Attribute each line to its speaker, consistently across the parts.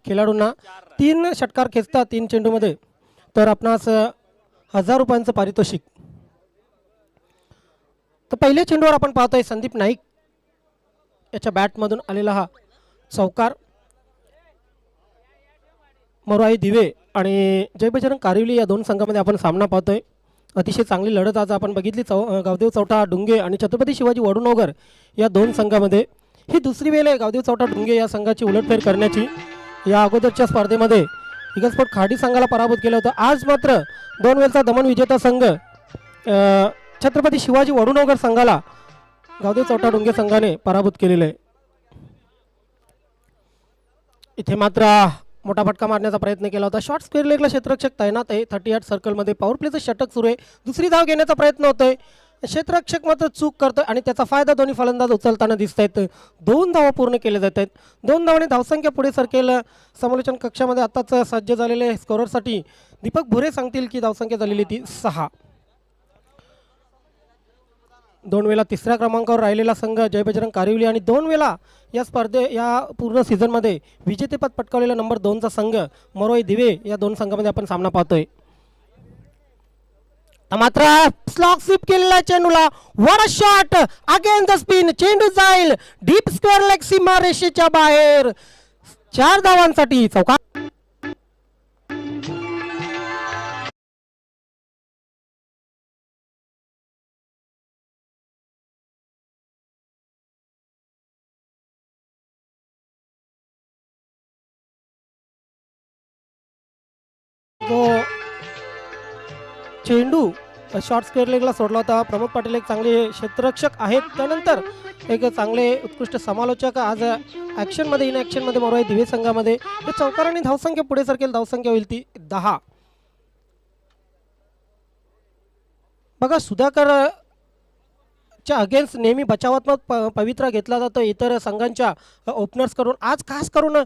Speaker 1: खेळाडूंना 3 षटकार खेचतात 3 चेंडूमध्ये तर आपणास 1000 रुपयांचं पारितोषिक. तर पहिल्या चेंडूवर आपण पाहतोय संदीप नाईक याच्या बॅटमधून आलेला हा चौकार. मरुआई दिवे आणि जय बजरंग कारिवली या दोन संघामध्ये आपण सामना पाहतोय. अतिशय चांगली लढत आज आपण बघितली. गावदेव चौटा डुंगे आणि छत्रपती शिवाजी वडुनोगर या दोन संघामध्ये. ही दुसरी वेळ आहे गावदेव चौटा डुंगे या संघाची उलटफेर करण्याची. या अगोदरच्या स्पर्धेमध्ये इगलस्पोर्ट खाडी संघाला पराभूत केलं होतं. आज मात्र 2 वेळचा दमन विजेता संघ छत्रपती शिवाजी वडुनोगर संघाला गावदेव चौटा डुंगे संघाने पराभूत केलेलं आहे. इथे मात्र मोठा फटका मारण्याचा प्रयत्न केला होता. शॉर्ट स्क्वेअर लेगला क्षेत्ररक्षक तैनात आहे. 38 सर्कलमध्ये पॉवर प्लेचं षटक सुरू आहे. दुसरी धाव घेण्याचा प्रयत्न होतोय. क्षेत्ररक्षक मात्र चूक करतोय आणि त्याचा फायदा दोन्ही फलंदाज उचलताना दिसत आहेत. 2 धावा पूर्ण केल्या जात आहेत. 2 धावांनी धावसंख्या पुढे सरकेल. समालोचन कक्षामध्ये आताच सज्ज झालेले स्कोररसाठी दीपक भुरे सांगतील की धावसंख्या झालेली ती 6. 2 वेळा तिसऱ्या क्रमांकावर राहिलेला संघ जय बजरंग कारिवली आणि 2 वेळा या या पूर्ण सीझनमध्ये विजेतेपद पटकावलेला नंबर 2चा संघ मरोई दिवे या दोन संघामध्ये आपण सामना पाहतोय. मात्र स्लॉग स्वीप केलेला चेंडूला what a shot again the spin. चेंडू जाईल डीप स्क्वेअर लेग सीमा रेषेच्या बाहेर. 4 धावांसाठी चौकार. चेंडू शॉर्ट स्क्वेअर लेगला सोडला होता. प्रमोद पाटील एक चांगले क्षेत्ररक्षक आहेत. त्यानंतर एक चांगले उत्कृष्ट समालोचक आज ॲक्शनमध्ये इन ॲक्शनमध्ये मरोई दिवे संघामध्ये. चौकार आणि धावसंख्या पुढे सरकेल. धावसंख्या होईल ती 10. बघा सुधाकर च्या अगेन्स्ट नेहमी बचावात्मक पवित्रा घेतला जातो इतर संघांच्या ओपनर्स करून. आज खास करून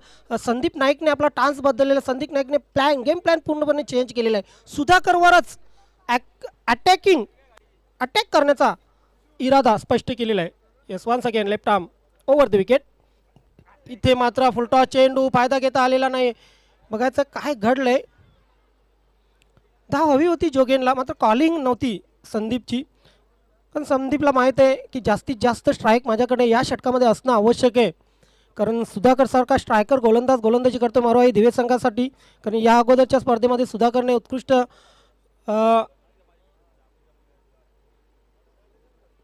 Speaker 1: संदीप नाईकने आपला टान्स बदललेला. संदीप नाईकने गेम प्लॅन पूर्णपणे चेंज केलेला आहे. सुधाकरवरच अटॅक करण्याचा इरादा स्पष्ट केलेला आहे. Yes once again left arm over the wicket. इथे मात्र फुलटॉस चेंडू फायदा घेता आलेला नाही. बघायचं काय घडलंय. धाव हवी होती जोगेनला मात्र कॉलिंग नव्हती संदीपची. पण संदीपला माहीत आहे की जास्तीत जास्त स्ट्राईक माझ्याकडे या षटकामध्ये असणं आवश्यक आहे. कारण सुधाकर सारखा स्ट्रायकर गोलंदाजी करतो मरोई दिवे संघासाठी. कारण या अगोदरच्या स्पर्धेमध्ये सुधाकरने उत्कृष्ट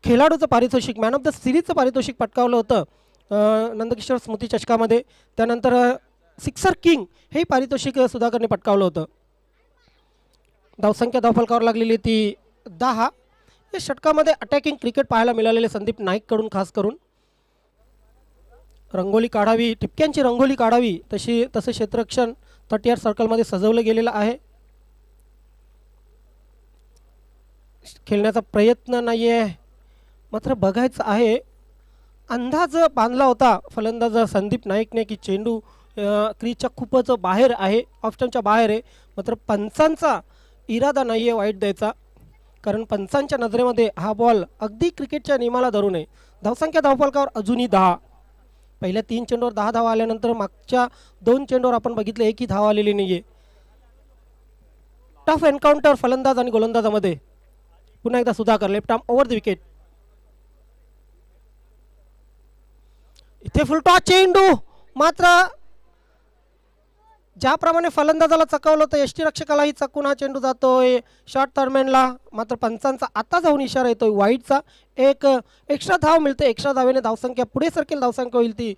Speaker 1: खेळाडूचं पारितोषिक मॅन ऑफ द सिरीजचं पारितोषिक पटकावलं होतं नंदकिशोर स्मृती चषकामध्ये. त्यानंतर सिक्सर किंग हे पारितोषिक सुधाकरने पटकावलं होतं. धावसंख्या धावफलकावर लागलेली ती 10. या षटकामध्ये अटॅकिंग क्रिकेट पाहायला मिळालेले संदीप नाईककडून खास करून. रंगोली काढावी टिपक्यांची रंगोली काढावी तसं क्षेत्ररक्षण 38 सर्कलमध्ये सजवलं गेलेलं आहे. खेळण्याचा प्रयत्न नाही आहे मात्र बघायचं आहे. अंदाज बांधला होता फलंदाज संदीप नाईकने की चेंडू क्रीजच्या खूपच बाहेर आहे ऑफ स्टंपच्या बाहेर आहे. मात्र पंचांचा इरादा नाही आहे वाईट द्यायचा. कारण पंचांच्या नजरेमध्ये हा बॉल अगदी क्रिकेटच्या नियमाला धरून आहे. धावसंख्या धावफलकावर अजूनही 10. पहिल्या 3 चेंडूवर 10 धावा आल्यानंतर मागच्या 2 चेंडूवर आपण बघितलं एकही धाव आलेली नाही आहे. टफ एन्काउंटर फलंदाज आणि गोलंदाजामध्ये. पुन्हा एकदा Sudhakar left arm over the wicket. इथे फुलटॉस चेंडू मात्र ज्याप्रमाणे फलंदाजाला चकवलं होतं यष्टीरक्षकालाही चकून हा चेंडू जातोय शॉर्ट टर्मेनला. मात्र पंचांचा आता जाऊन इशारा येतोय वाईटचा. एक एक्स्ट्रा धाव मिळते. एक्स्ट्रा धावेने धावसंख्या पुढे सरकेल. धावसंख्या होईल ती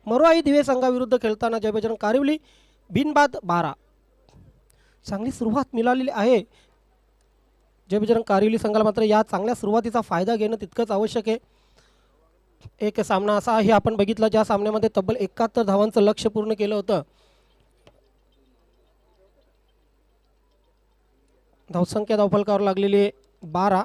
Speaker 1: मरोई दिवे संघाविरुद्ध खेळताना जय बजरंग कारिवली बिनबाद 12. चांगली सुरुवात मिळालेली आहे जय बजरंग कारिवली संघाला. मात्र या चांगल्या सुरुवातीचा फायदा घेणं तितकंच आवश्यक आहे. एक सामना असा आहे आपण बघितला ज्या सामन्यामध्ये तब्बल 71 धावांचं लक्ष्य पूर्ण केलं होतं. धावसंख्या धावफलकावर लागलेली 12.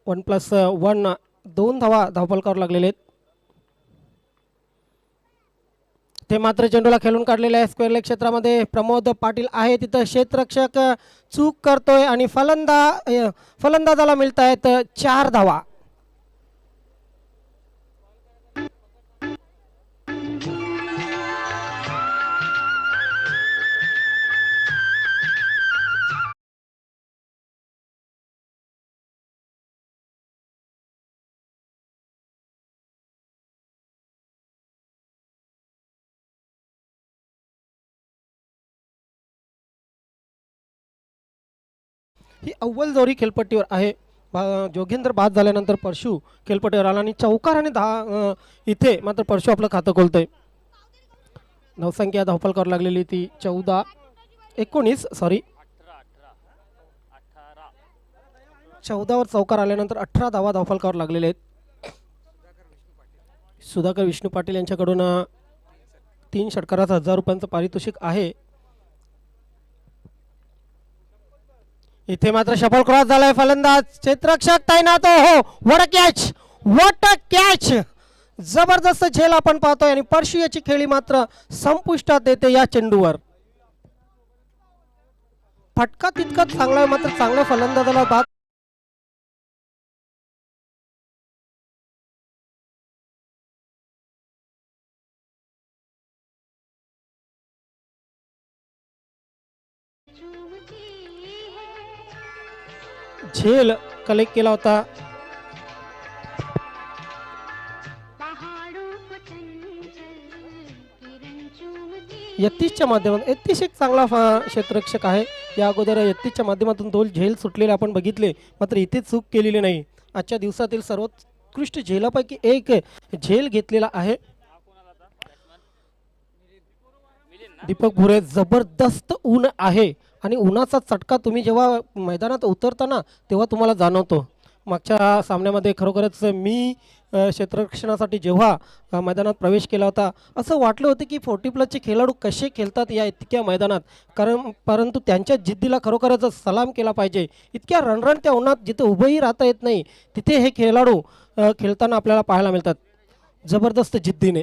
Speaker 1: 1+1 2 धावा धावफलकावर लागलेले आहेत. ते मात्र चेंडूला खेळून काढलेले आहे स्क्वेअर लेग क्षेत्रामध्ये. प्रमोद पाटील आहे तिथं, क्षेत्ररक्षक चूक करतोय आणि फलंदाजाला मिळत आहेत 4 धावा. ही अव्वल जोरी खेळपट्टीवर आहे. जोगेंद्र बाद झाल्यानंतर परशु खेळपट्टीवर आला आणि चौकार आणि इथे मात्र परशु आपलं खातं खोलतोय. धावसंख्या धावफलकावर लागलेली ती 19 14वर चौकार आल्यानंतर 18 धावा धावफलकावर लागलेले आहेत. सुधाकर विष्णू पाटील यांच्याकडून 3 षटकारात 1000 रुपयांचं पारितोषिक आहे. इथे मात्र शफल क्रॉस झालाय. फलंदाज क्षेत्ररक्षक तैनात. हो, व्हाट अ कॅच. जबरदस्त झेल आपण पाहतोय आणि परशु याची खेळी मात्र संपुष्टात येते या चेंडूवर. फटका तितकाच चांगला आहे, मात्र चांगल्या फलंदाजाला बाद. झेल कलेक्ट केला होता. 31च्या माध्यमातून 31 एक चांगला क्षेत्ररक्षक आहे. या अगोदर 31च्या माध्यमातून 2 झेल सुटलेले आपण बघितले, मात्र इथे चूक केलेली नाही. आजच्या दिवसातील सर्वोत्कृष्ट झेलापैकी एक झेल घेतलेला आहे. दीपक भुरे. जबरदस्त ऊन आहे आणि उन्हाचा चटका तुम्ही जेव्हा मैदानात उतरताना तेव्हा तुम्हाला जाणवतो. मागच्या सामन्यामध्ये खरोखरच मी क्षेत्ररक्षणासाठी जेव्हा मैदानात प्रवेश केला होता असं वाटलं होतं की 40+ खेळाडू कसे खेळतात या इतक्या मैदानात, परंतु त्यांच्या जिद्दीला खरोखरच सलाम केला पाहिजे. इतक्या रणरणत्या उन्हात जिथे उभंही राहता येत नाही तिथे हे खेळाडू खेळताना आपल्याला पाहायला मिळतात जबरदस्त जिद्दीने.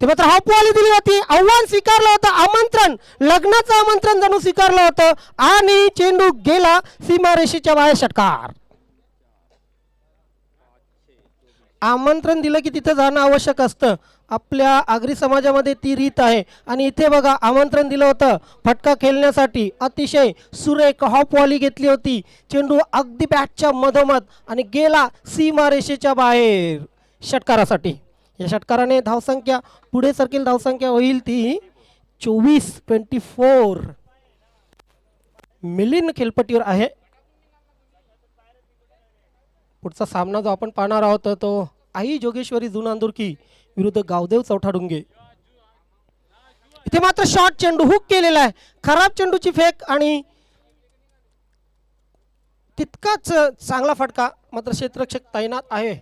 Speaker 1: ते मात्र हाफवाली दिली होती. आव्हान स्वीकारलं होतं, आमंत्रण, लग्नाचं आमंत्रण जणू स्वीकारलं होतं आणि चेंडू गेला सीमारेषेच्या बाहेर. षटकार. आमंत्रण दिलं की तिथं जाणं आवश्यक असतं. आपल्या आगरी समाजामध्ये ती रीत आहे आणि इथे बघा आमंत्रण दिलं होतं फटका खेळण्यासाठी. अतिशय सुरेख हाफवाली घेतली होती. चेंडू अगदी बॅटच्या मधोमध आणि गेला सीमारेषेच्या बाहेर षटकारासाठी. या षटकाराने धावसंख्या पुढे सरकेल. धावसंख्या होईल ती 24 मिलिंद खेळपट्टीवर आहे. पुढचा सामना जो आपण पाहणार आहोत तो आई जोगेश्वरी जुनांदुर्की विरुद्ध गावदेव चौठाडुंगे. इथे मात्र शॉर्ट चेंडू हुक केलेला आहे. खराब चेंडूची फेक आणि तितकाच चांगला फटका. मात्र क्षेत्ररक्षक तैनात आहे.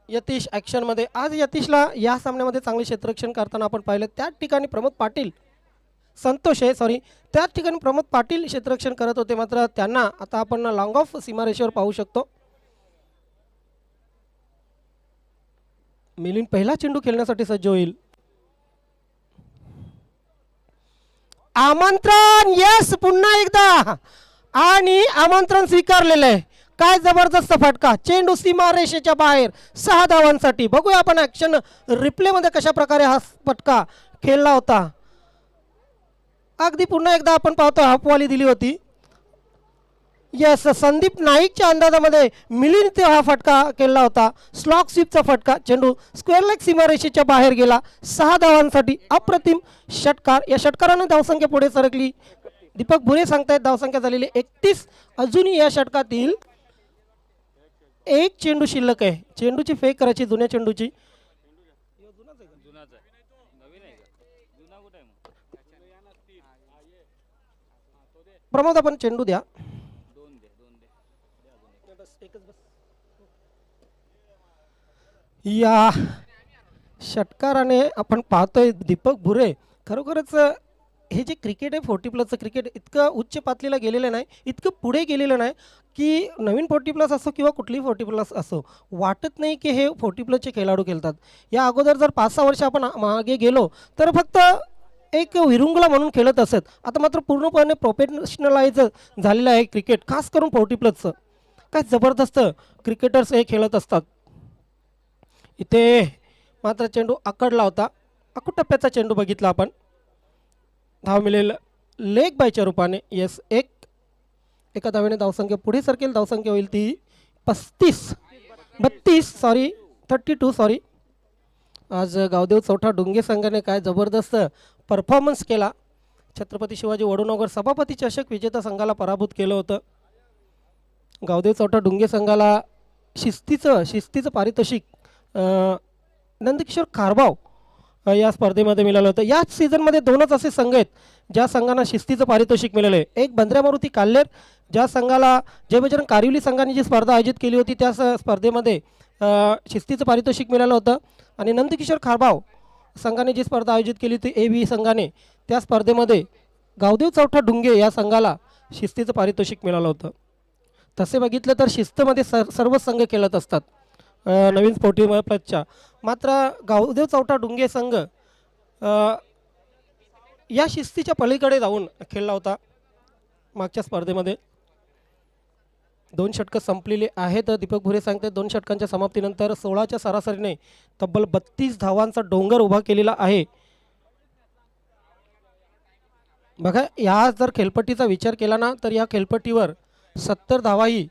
Speaker 1: यतीश ॲक्शन मध्ये. आज यतीशला या सामन्यामध्ये चांगले क्षेत्ररक्षण करताना आपण पाहिलं. त्याच ठिकाणी प्रमोद पाटील त्याच ठिकाणी प्रमोद पाटील क्षेत्ररक्षण करत होते, मात्र त्यांना आता आपण लॉंग ऑफ सीमारेषेवर पाहू शकतो. मिलिंद पहिला चेंडू खेळण्यासाठी सज्ज होईल. आमंत्रण. यस, पुन्हा एकदा आणि आमंत्रण स्वीकारलेलं आहे. काय जबरदस्त फटका. चेंडू सीमारेषेच्या बाहेर 6 धावांसाठी. बघूया आपण ॲक्शन रिप्ले मध्ये कशा प्रकारे हा फटका खेळला होता. अगदी पुन्हा एकदा आपण पाहतो हाफवाली दिली होती. यस, संदीप नाईकच्या अंदाजामध्ये मिलिंद हा फटका केला होता. स्लॉक स्वीपचा फटका. चेंडू स्क्वेअर लेग सीमारेषेच्या बाहेर गेला 6 धावांसाठी. अप्रतिम षटकार. या षटकाराने धावसंख्या पुढे सरकली. दीपक भुरे सांगतायत धावसंख्या झालेली 31. अजूनही या षटकातील एक चेंडू शिल्लक आहे. चेंडूची फेक करायची जुन्या चेंडूची. प्रमोद आपण चेंडू द्या. या षटकाराने आपण पाहतोय दीपक भुरे खरोखरच हे जे क्रिकेट आहे 40+ क्रिकेट इतकं उच्च पातळीला गेलेलं नाही, इतकं पुढे गेलेलं नाही की नवीन 40+ असो किंवा कुठलीही 40+ असो, वाटत नाही की हे 40+चे खेळाडू खेळतात. या अगोदर जर 5-6 वर्ष आपण मागे गेलो तर फक्त एक विरुंगला म्हणून खेळत असत. आता मात्र पूर्णपणे प्रोफेशनलाइज झालेलं आहे क्रिकेट, खास करून 40+चं. काय जबरदस्त क्रिकेटर्स हे खेळत असतात. इथे मात्र चेंडू आकडला होता, आखूड टप्प्याचा चेंडू बघितला आपण. धाव मिळेल लेग बायच्या रूपाने. येस, एका धावेने धावसंख्या पुढे सरकेल. धावसंख्या होईल ती 32 सॉरी. आज गावदेव चौठा डुंगे संघाने काय जबरदस्त परफॉर्मन्स केला. छत्रपती शिवाजी वडूनगर सभापती चषक विजेता संघाला पराभूत केलं होतं. गावदेव चौठा डुंगे संघाला शिस्तीचं पारितोषिक नंदकिशोर खारबाव या स्पर्धेमध्ये मिळालं होतं. याच सीझनमध्ये 2च असे संघ आहेत ज्या संघांना शिस्तीचं पारितोषिक मिळालं आहे. एक बंद्र्या मारुती काल्हेर, ज्या संघाला जय बजरंग कारिवली संघाने जी स्पर्धा आयोजित केली होती त्या स्पर्धेमध्ये शिस्तीचं पारितोषिक मिळालं होतं. आणि नंदकिशोर खारबाव संघाने जी स्पर्धा आयोजित केली होती AB संघाने, त्या स्पर्धेमध्ये गावदेव चौठा डुंगे या संघाला शिस्तीचं पारितोषिक मिळालं होतं. तसे बघितलं तर शिस्तमध्ये सर्व संघ खेळत असतात नवीन 40+च्या. मात्र गावदेव चौठा डुंगे संघ या शिस्तीच्या पलीकडे जाऊन खेळला होता मागच्या स्पर्धेमध्ये. 2 षटकं संपलेली आहेत. दीपक भुरे सांगते 2 षटकांच्या समाप्तीनंतर 16च्या सरासरीने तब्बल 32 धावांचा डोंगर उभा केलेला आहे. बघा, या जर खेळपट्टीचा विचार केला ना तर या खेळपट्टीवर 70 धावाही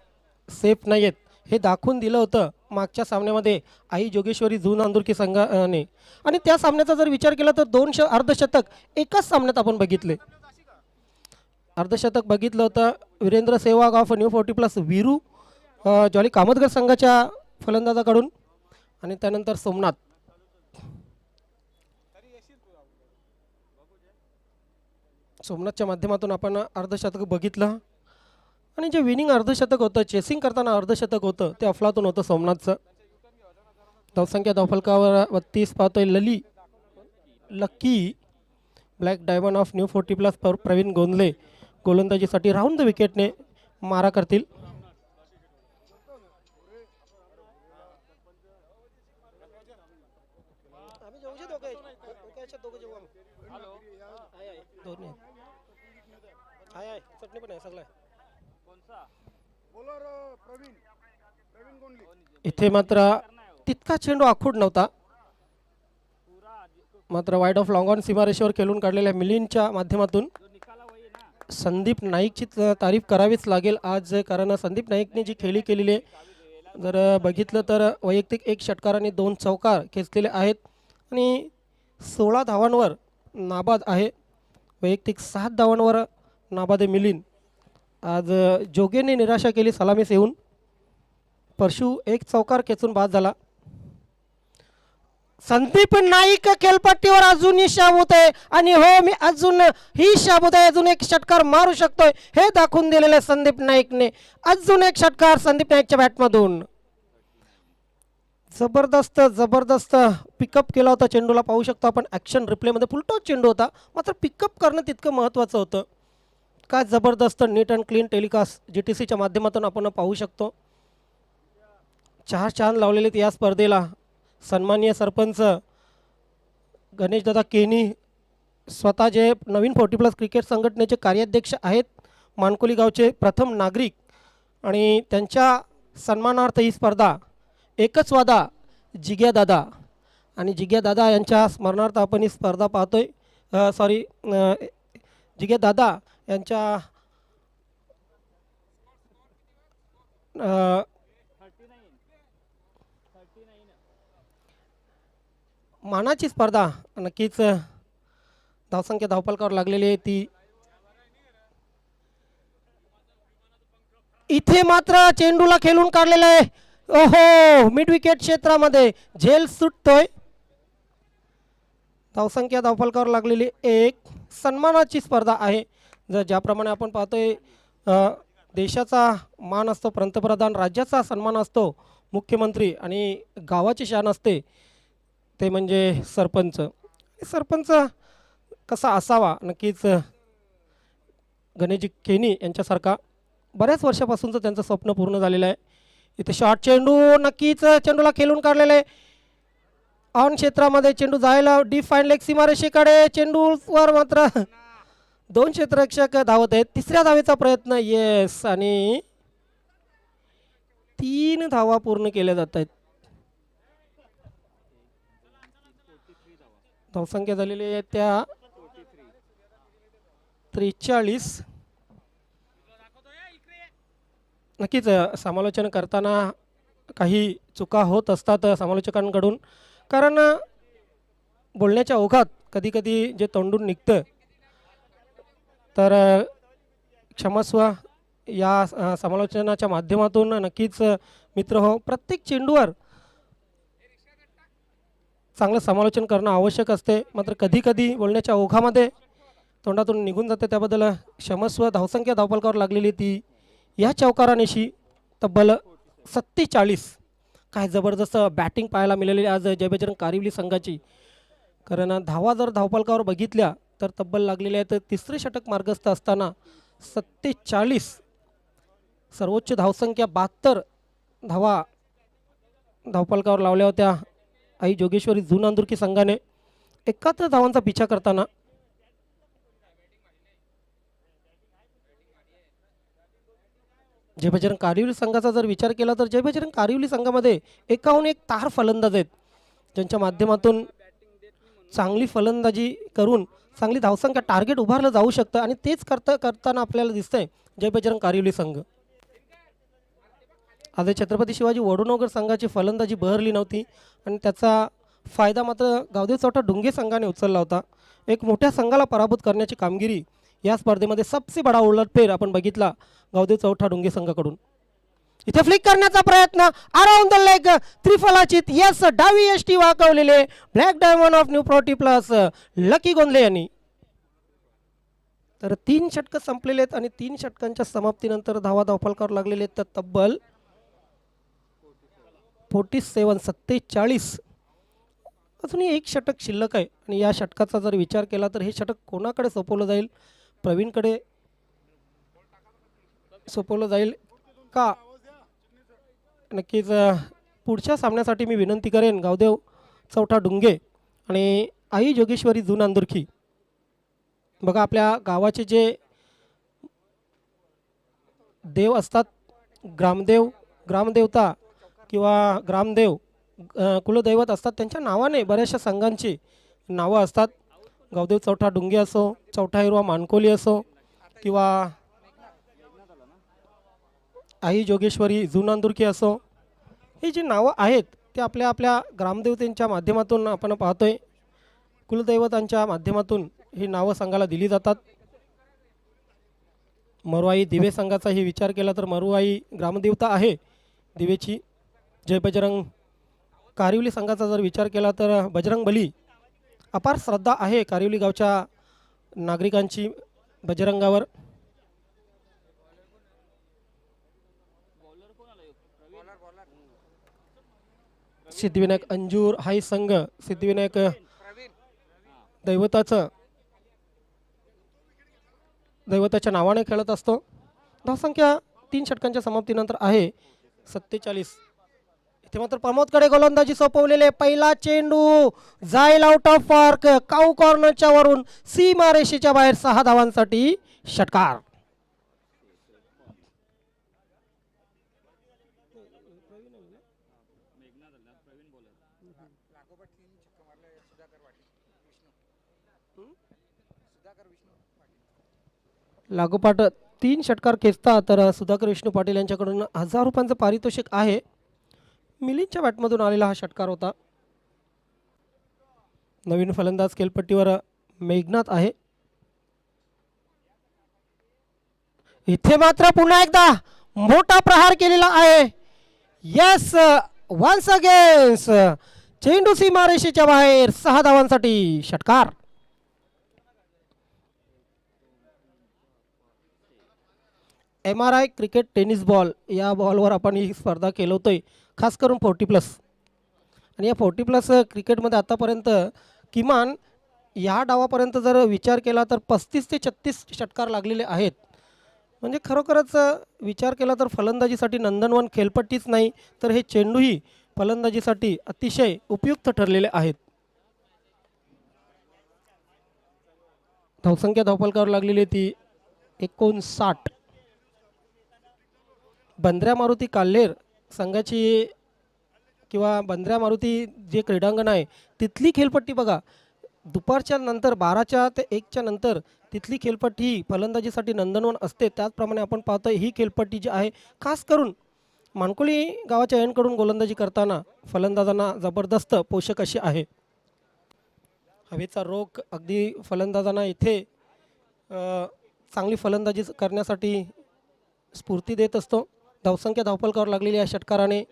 Speaker 1: सेफ नाही आहेत. हे दाखवून दिलं होतं मागच्या सामन्यामध्ये आई जोगेश्वरी जून अंदुरकी संघाने. आणि त्या सामन्याचा जर विचार केला तर 2 अर्धशतक एकाच सामन्यात आपण बघितले. अर्धशतक बघितलं होतं वीरेंद्र सेहवाग ऑफ न्यू 40+ वीरू जॉली कामतगर संघाच्या फलंदाजाकडून. आणि त्यानंतर सोमनाथच्या माध्यमातून आपण अर्धशतक बघितलं. आणि जे विनिंग अर्धशतक होतं, चेसिंग करताना अर्धशतक होतं, ते अफलातून होतं सोमनाथचं. धावसंख्या धावफलकावर 32 पाहतोय lucky black diamond of new 40+ Praveen Gondle गोलंदाजीसाठी राऊंड द विकेटने मारा करतील. इथे मात्र तितका चेंडू आखूड नव्हता. मात्र वाईड ऑफ लॉंग ऑन सीमारेषेवर खेळून काढलेल्या मिलिंदच्या माध्यमातून संदीप नाईकची तारीफ करावीच लागेल आज. कारण संदीप नाईकने जी खेळी केलेली आहे जर बघितलं तर वैयक्तिक 1 षटकार आणि 2 चौकार खेचलेले आहेत. आणि 16 धावांवर नाबाद आहे. वैयक्तिक 7 धावांवर नाबाद आहे मिलिंद. आज जोगेने निराशा केली सलामीस येऊन. परशू 1 चौकार खेचून बाद झाला. संदीप नाईक खेळपट्टीवर अजूनही शाबूत आहे. आणि हो, मी अजून ही शाबूत आहे, अजून 1 षटकार मारू शकतोय हे दाखवून दिलेलं आहे संदीप नाईकने. अजून 1 षटकार संदीप नाईकच्या बॅटमधून. जबरदस्त पिकअप केला होता चेंडूला. पाहू शकतो आपण ॲक्शन रिप्लेमध्ये फुलटॉस चेंडू होता, मात्र पिकअप करणं तितकं महत्त्वाचं होतं. काय जबरदस्त नीट अँड क्लीन टेलिकास्ट GTCच्या माध्यमातून आपण पाहू शकतो. 4 चांद लावलेले या स्पर्धेला. सन्माननीय सरपंच गणेशदादा केनी, स्वतः जे नवीन 40+ क्रिकेट संघटनेचे कार्याध्यक्ष आहेत, मानकोली गावचे प्रथम नागरिक, आणि त्यांच्या सन्मानार्थ ही स्पर्धा एकच वादा जिग्यादादा आणि जिग्यादादा यांच्या स्मरणार्थ आपण ही स्पर्धा पाहतोय. जिग्यादादा यांच्या मानाची स्पर्धा. नक्कीच धावसंख्या धावफलकावर लागलेली आहे ती. इथे मात्र चेंडूला खेळून काढलेलं आहे. ओहो, मिड विकेट क्षेत्रामध्ये झेल सुटतोय. धावसंख्या धावफलकावर लागलेली 1. सन्मानाची स्पर्धा आहे. ज्याप्रमाणे आपण पाहतोय देशाचा मान असतो पंतप्रधान, राज्याचा सन्मान असतो मुख्यमंत्री, आणि गावाची शान असते ते म्हणजे सरपंच. सरपंच कसा असावा, नक्कीच गणेशजी केनी यांच्यासारखा बऱ्याच वर्षापासूनचं त्यांचं स्वप्न पूर्ण झालेलं आहे. इथे शॉर्ट चेंडू, नक्कीच चेंडूला खेळून काढलेलं आहे. ऑन क्षेत्रामध्ये चेंडू जायला डीप फाईन लेग सीमारेषेकडे, चेंडूवर मात्र 2 क्षेत्ररक्षक धावत आहेत. तिसऱ्या धावेचा प्रयत्न, येस, आणि 3 धावा पूर्ण केल्या जात आहेत. धावसंख्या झालेली आहे त्या 43. नक्कीच समालोचन करताना काही चुका होत असतात समालोचकांकडून, कारण बोलण्याच्या ओघात कधी कधी जे तोंडून निघतं, तर क्षमस्व. या समालोचनाच्या माध्यमातून नक्कीच मित्र हो, प्रत्येक चेंडूवर चांगलं समालोचन करणं आवश्यक असते, मात्र कधी कधी बोलण्याच्या ओघामध्ये तोंडातून निघून जाते, त्याबद्दल क्षमस्व. धावसंख्या धावफलकावर लागलेली ती या चौकारानेशी तब्बल 47. काय जबरदस्त बॅटिंग पाहायला मिळालेली आज जय बजरंग कारिवली संघाची, कारण धावा जर धावफलकावर बघितल्या तर तब्बल लागलेले आहेत. तिसरे षटक मार्गस्थ असताना 47, सर्वोच्च धावसंख्या 72 धावा धावफलकावर लावल्या होत्या आई जोगेश्वरी जून अंदुर्की संघाने 71 धावांचा पिछा करताना. जय बजरंग कारिवली संघाचा जर विचार केला तर जय बजरंग कारिवली संघामध्ये 51 तार फलंदाज आहेत, ज्यांच्या माध्यमातून चांगली फलंदाजी करून चांगली धावसंख्या टार्गेट उभारलं जाऊ शकतं, आणि तेच करताना आपल्याला दिसतंय जय बजरंग कारिवली संघ. आज छत्रपती शिवाजी वडोनगर संघाची फलंदाजी बहरली नव्हती, आणि त्याचा फायदा मात्र गावदेव चौठा डुंगे संघाने उचलला होता. एक मोठ्या संघाला पराभूत करण्याची कामगिरी या स्पर्धेमध्ये सबसे बडा उलटफेर आपण बघितला गावदेव चौठा डुंगे संघाकडून. इथे फ्लिक करण्याचा प्रयत्न, अराउंड द लेग, त्रिफलाचित, यस, डावी यष्टी वाकवलेले black diamond of new 40+ lucky Gondhle यांनी. तर 3 षटकं संपलेले आहेत, आणि 3 षटकांच्या समाप्तीनंतर धावा धावफलकावर लागलेले आहेत तर तब्बल 47. अजूनही 1 षटक शिल्लक आहे, आणि या षटकाचा जर विचार केला तर हे षटक कोणाकडे सोपवलं जाईल? प्रवीणकडे सोपवलं जाईल का? नक्कीच पुढच्या सामन्यासाठी मी विनंती करेन गावदेव चौठा डुंगे आणि आई जोगेश्वरी जून अंदुर्की. बघा, आपल्या गावाचे जे देव असतात, ग्रामदेव, ग्रामदेवता किंवा ग्रामदेव, कुलदैवत असतात, त्यांच्या नावाने बऱ्याचशा संघांची नावं असतात. गावदेव चौठा डुंगे असो, चौठा हिरवा मानकोली असो, किंवा आई जोगेश्वरी जून अंदुर्की असो, ही जी नावं आहेत ते आपल्या आपल्या ग्रामदेवतेंच्या माध्यमातून आपण पाहतोय, कुलदैवतांच्या माध्यमातून ही नावं संघाला दिली जातात. मरुआई दिवे संघाचाही विचार केला तर मरुआई ग्रामदेवता आहे दिवेची. जय बजरंग कारिवली संघाचा जर विचार केला तर बजरंग बली, अपार श्रद्धा आहे कारिवली गावच्या नागरिकांची बजरंगावर. सिद्धिविनायक अंजूर हाही संघ सिद्धिविनायक दैवताच्या नावाने खेळत असतो. धावसंख्या 3 षटकांच्या समाप्तीनंतर आहे 47. इथे मात्र प्रमोदकडे गोलंदाजी सोपवलेले, पहिला चेंडू जाईल आउट ऑफ पार्क, काऊ कॉर्नरच्या वरून सीमारेषेच्या बाहेर 6 धावांसाठी षटकार. लागोपाठ 3 षटकार खेचता तर सुधाकर विष्णू पाटील यांच्याकडून 1000 रुपयांचं पारितोषिक आहे. मिलिंदच्या बॅटमधून आलेला हा षटकार होता. नवीन फलंदाज खेळपट्टीवर मेघनाथ आहे. इथे मात्र पुन्हा एकदा मोठा प्रहार केलेला आहे. यस, वन्स अगेन्स चेंडू सीमारेषेच्या बाहेर 6 धावांसाठी षटकार. MRI क्रिकेट टेनिस बॉल या बॉलवर आपण ही स्पर्धा खेळवतोय, खास करून 40+. आणि या 40+ क्रिकेटमध्ये आतापर्यंत किमान या डावापर्यंत जर विचार केला तर 35 ते 36 षटकार लागलेले आहेत. म्हणजे खरोखरच विचार केला तर फलंदाजीसाठी नंदनवन खेळपट्टीच नाही तर हे चेंडूही फलंदाजीसाठी अतिशय उपयुक्त ठरलेले आहेत. धावसंख्या धावफलकावर लागलेली ती 59. बंद्र्या मारुती काल्हेर संघाची किंवा बंद्र्या मारुती जे क्रीडांगण आहे तिथली खेळपट्टी बघा, दुपारच्या नंतर 12च्या ते 1च्या नंतर तिथली खेळपट्टी ही फलंदाजीसाठी नंदनवन असते. त्याचप्रमाणे आपण पाहतो ही खेळपट्टी जी आहे खास करून मानकोली गावाच्या एंडकडून गोलंदाजी करताना फलंदाजांना जबरदस्त पोषक अशी आहे. हवेचा रोख अगदी फलंदाजांना इथे चांगली फलंदाजी करण्यासाठी स्फूर्ती देत असतो. धावसंख्या धावफलकावर लागलेली या षटकाराने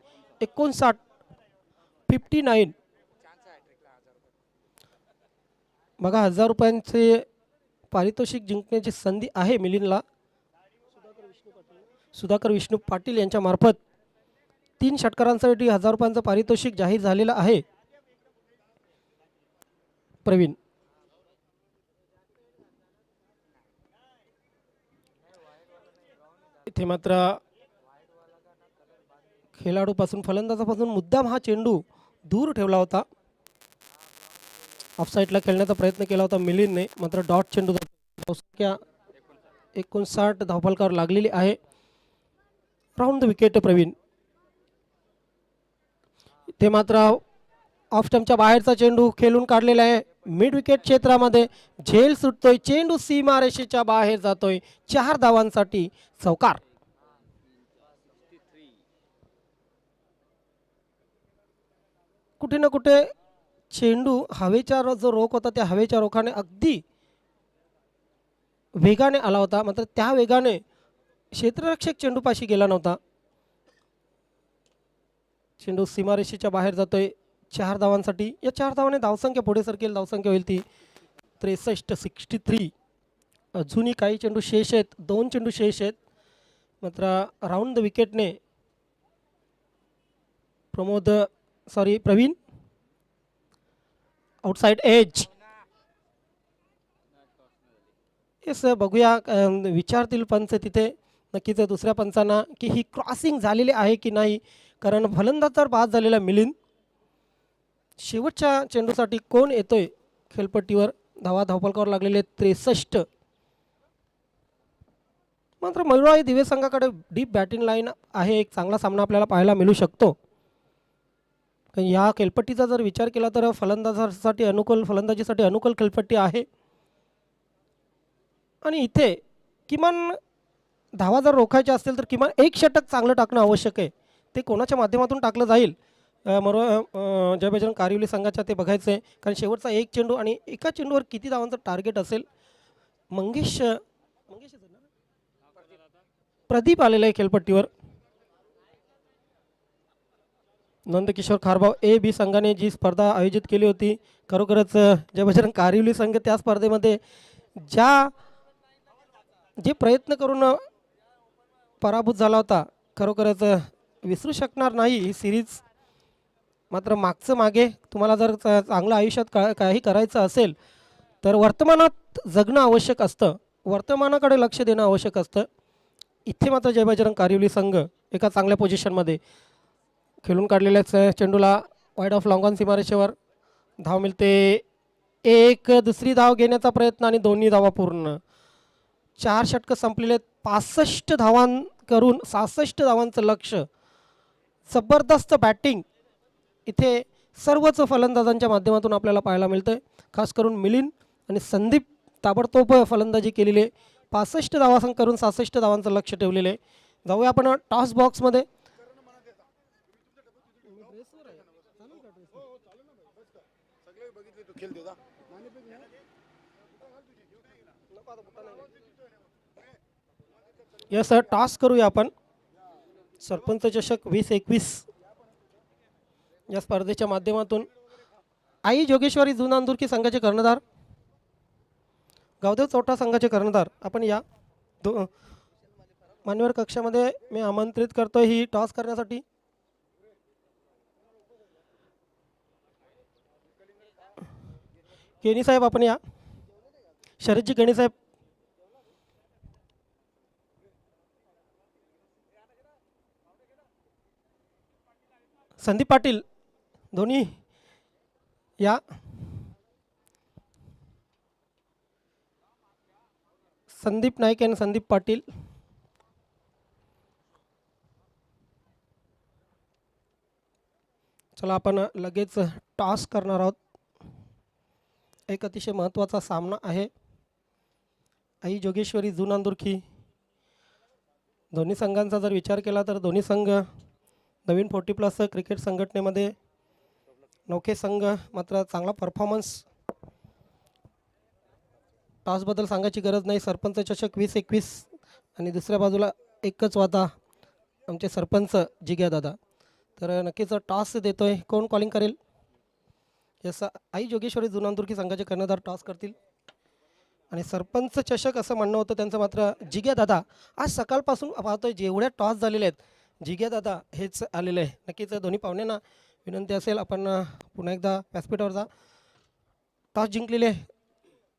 Speaker 1: 59 बघा 1000 रुपयांचे पारितोषिक जिंकण्याची संधी आहे मिलिंदला. सुधाकर विष्णू पाटील यांच्या मार्फत 3 षटकारांसाठी 1000 रुपयांचं पारितोषिक जाहीर झालेलं आहे. प्रवीण इथे मात्र खेळाडूपासून फलंदाजापासून मुद्दाम हा चेंडू दूर ठेवला होता. ऑफसाईडला खेळण्याचा प्रयत्न केला होता मिलिंदने, मात्र डॉट चेंडू धावसंख्या 59 धावफलकावर लागलेली आहे. Round the wicket Praveen. ते मात्र ऑफ स्टंपच्या बाहेरचा चेंडू खेळून काढलेला आहे. मिड विकेट क्षेत्रामध्ये झेल सुटतोय, चेंडू सीमारेषेच्या बाहेर जातोय. 4 धावांसाठी चौकार. कुठे ना कुठे चेंडू हवेचा जो रोख होता त्या हवेच्या रोखाने अगदी वेगाने आला होता, मात्र त्या वेगाने क्षेत्ररक्षक चेंडूपाशी गेला नव्हता. चेंडू सीमारेषेच्या बाहेर जातोय 4 धावांसाठी. या 4 धावाने धावसंख्या पुढे सरकेल. धावसंख्या होईल ती 63. अजूनही काही चेंडू शेष आहेत, 2 चेंडू शेष आहेत. मात्र राऊंड द विकेटने प्रवीण आउटसाइड एज. येस बघूया विचारतील पंच तिथे नक्कीच दुसऱ्या पंचांना की ही क्रॉसिंग झालेली आहे की नाही, कारण फलंदाज तर बाद झालेला मिलिंद. शेवटच्या चेंडूसाठी कोण येतोय खेळपट्टीवर. धावफलकावर लागलेले 63. मात्र मयुराई दिवे संघाकडे डीप बॅटिंग लाईन आहे. एक चांगला सामना आपल्याला पाहायला मिळू शकतो. या खेळपट्टीचा जर विचार केला तर फलंदाजासाठी अनुकूल, फलंदाजीसाठी अनुकूल खेळपट्टी आहे. आणि इथे किमान धावा जर रोखायच्या असतील तर किमान 1 षटक चांगलं टाकणं आवश्यक आहे. ते कोणाच्या माध्यमातून टाकलं जाईल जय बजरंग कारिवली संघाच्या ते बघायचं आहे, कारण शेवटचा 1 चेंडू आणि एका चेंडूवर किती धावांचं टार्गेट असेल. प्रदीप आलेला आहे खेळपट्टीवर. नंदकिशोर खारभाव ए बी संघाने जी स्पर्धा आयोजित केली होती, खरोखरच जय बजरंग कारिवली संघ त्या स्पर्धेमध्ये जे प्रयत्न करून पराभूत झाला होता, खरोखरच विसरू शकणार नाही ही सिरीज. मात्र मागे तुम्हाला जर चांगलं आयुष्यात काही करायचं असेल तर वर्तमानात जगणं आवश्यक असतं, वर्तमानाकडे लक्ष देणं आवश्यक असतं. इथे मात्र जय बजरंग कारिवली संघ एका चांगल्या पोझिशनमध्ये खेळून काढलेल्याच चेंडूला वाईड ऑफ लॉंग ऑन सीमारेषेवर धाव मिळते. एक दुसरी धाव घेण्याचा प्रयत्न आणि दोन्ही धावा पूर्ण. 4 षटकं संपलेले, 65 धावां करून 66 धावांचं लक्ष. जबरदस्त बॅटिंग इथे सर्वच फलंदाजांच्या माध्यमातून आपल्याला पाहायला मिळतं. खास करून मिलिंद आणि संदीप ताबडतोब फलंदाजी केलेले, 65 धावा करून 66 धावांचं लक्ष ठेवलेले. जाऊया आपण टॉस बॉक्समध्ये. यस टॉस करूया आपण. सरपंच चषक 2021 या स्पर्धेच्या माध्यमातून आई जोगेश्वरी जुना अंदुरकी संघाचे कर्णधार, गावदेव चौटा संघाचे कर्णधार आपण या मान्यवर कक्षामध्ये मी आमंत्रित करतोय ही टॉस करण्यासाठी. केणी साहेब आपण या. शरदजी केणी साहेब. संदीप पाटील दोन्ही या. संदीप नाईक आणि संदीप पाटील. चला आपण लगेच टॉस करणार आहोत. एक अतिशय महत्त्वाचा सामना आहे. आई जोगेश्वरी जू नांदुरकी दोन्ही संघांचा जर विचार केला तर दोन्ही संघ नवीन 40+ क्रिकेट संघटनेमध्ये नौके संघ मात्र चांगला परफॉर्मन्स. टॉसबद्दल सांगायची गरज नाही. सरपंच चषक 2021 आणि दुसऱ्या बाजूला एकच वादा आमचे सरपंच जिग्या दादा. तर नक्कीच टॉस देतोय. कोण कॉलिंग करेल? यस, आई जोगेश्वरी जू नांदुरकी संघाचे कर्णधार टॉस करतील. आणि सरपंच चषक असं म्हणणं होतं त्यांचं मात्र जिग्या दादा. आज सकाळपासून पाहतोय जेवढ्या टॉस झालेले आहेत जिग्या दादा हेच आलेले आहे. नक्कीच दोन्ही पाहुण्यांना विनंती असेल आपण पुन्हा एकदा व्यासपीठावर जा. टॉस जिंकलेले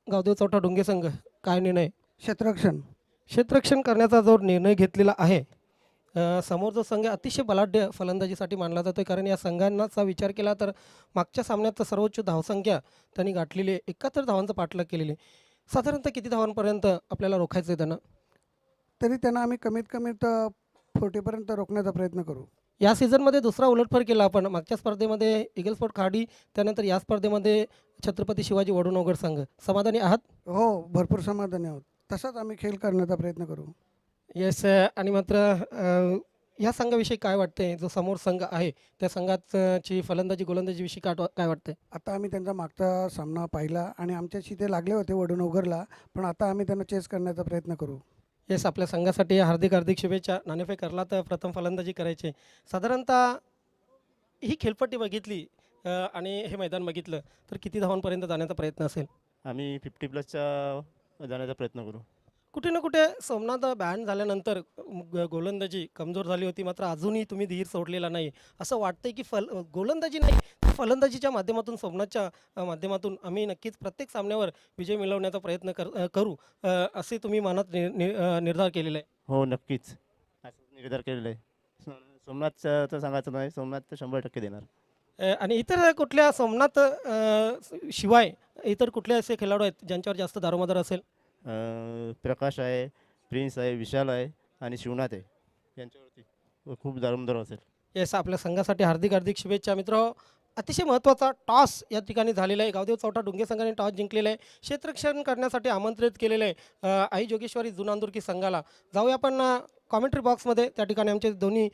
Speaker 1: गावदेव चौटा डोंगे संघ, काय निर्णय? क्षेत्ररक्षण करण्याचा जो निर्णय घेतलेला आहे. समोर जो संघ अतिशय बलाढ्य फलंदाजीसाठी मानला जातो आहे, कारण या संघांनाचा विचार केला तर मागच्या सामन्यात सर्वोच्च धावसंख्या त्यांनी गाठलेली आहे. 71 धावांचा पाठलाग केलेले. साधारणतः किती धावांपर्यंत आपल्याला रोखायचं आहे त्यांना?
Speaker 2: तरी त्यांना आम्ही कमीत कमी 40पर्यंत रोखण्याचा प्रयत्न करू.
Speaker 1: या सीझनमध्ये दुसरा उलटफेर केला आपण. मागच्या स्पर्धेमध्ये ईगल स्पोर्ट खाडी, त्यानंतर या स्पर्धेमध्ये छत्रपती शिवाजी वडूनगर संघ. समाधानी आहात?
Speaker 2: हो, भरपूर समाधानी आहोत. तसाच आम्ही खेळ करण्याचा प्रयत्न करू.
Speaker 1: येस. आणि मात्र या संघाविषयी काय वाटते? जो समोर संघ आहे त्या संघाची फलंदाजी गोलंदाजीविषयी काय वाटते?
Speaker 2: आता आम्ही त्यांचा मागचा सामना पाहिला आणि आमच्याशी ते लागले होते वडूनगरला, पण आता आम्ही त्यांना चेस करण्याचा प्रयत्न करू.
Speaker 1: येस, आपल्या संघासाठी हार्दिक हार्दिक शुभेच्छा. नाणेफेक करला तर प्रथम फलंदाजी करायची. साधारणतः ही खेळपट्टी बघितली आणि हे मैदान बघितलं तर किती धावांपर्यंत जाण्याचा प्रयत्न असेल?
Speaker 3: आम्ही 50+ जाण्याचा प्रयत्न करू.
Speaker 1: कुठे ना कुठे सोमनाथ बॅन झाल्यानंतर गोलंदाजी कमजोर झाली होती, मात्र अजूनही तुम्ही धीर सोडलेला नाही. असं वाटतंय की गोलंदाजी नाही, फलंदाजीच्या माध्यमातून सोमनाथच्या माध्यमातून आम्ही नक्कीच प्रत्येक सामन्यावर विजय मिळवण्याचा प्रयत्न करू असे तुम्ही मनात निर्धार केलेला आहे?
Speaker 3: हो, नक्कीच असं निर्धार केलेला आहे. सोमनाथचं तर सांगायचं नाही, सोमनाथ तर 100% देणार.
Speaker 1: आणि इतर कुठल्या सोमनाथ शिवाय इतर कुठले असे खेळाडू आहेत ज्यांच्यावर जास्त दारोमदार असेल?
Speaker 3: प्रकाश आहे, प्रिन्स आहे, विशाल आहे आणि शिवनाथ आहे. यांच्यावरती खूप दारोमदार असेल.
Speaker 1: येस, आपल्या संघासाठी हार्दिक हार्दिक शुभेच्छा. मित्र, अतिशय महत्त्वाचा टॉस या ठिकाणी झालेला आहे. गावदेव चौटा डोंगे संघाने टॉस जिंकलेला आहे. क्षेत्ररक्षण करण्यासाठी आमंत्रित केलेलं आहे आई जोगेश्वरी जू नांदुरकी संघाला. जाऊया आपण कॉमेंट्री बॉक्समध्ये. त्या ठिकाणी आमचे दोन्ही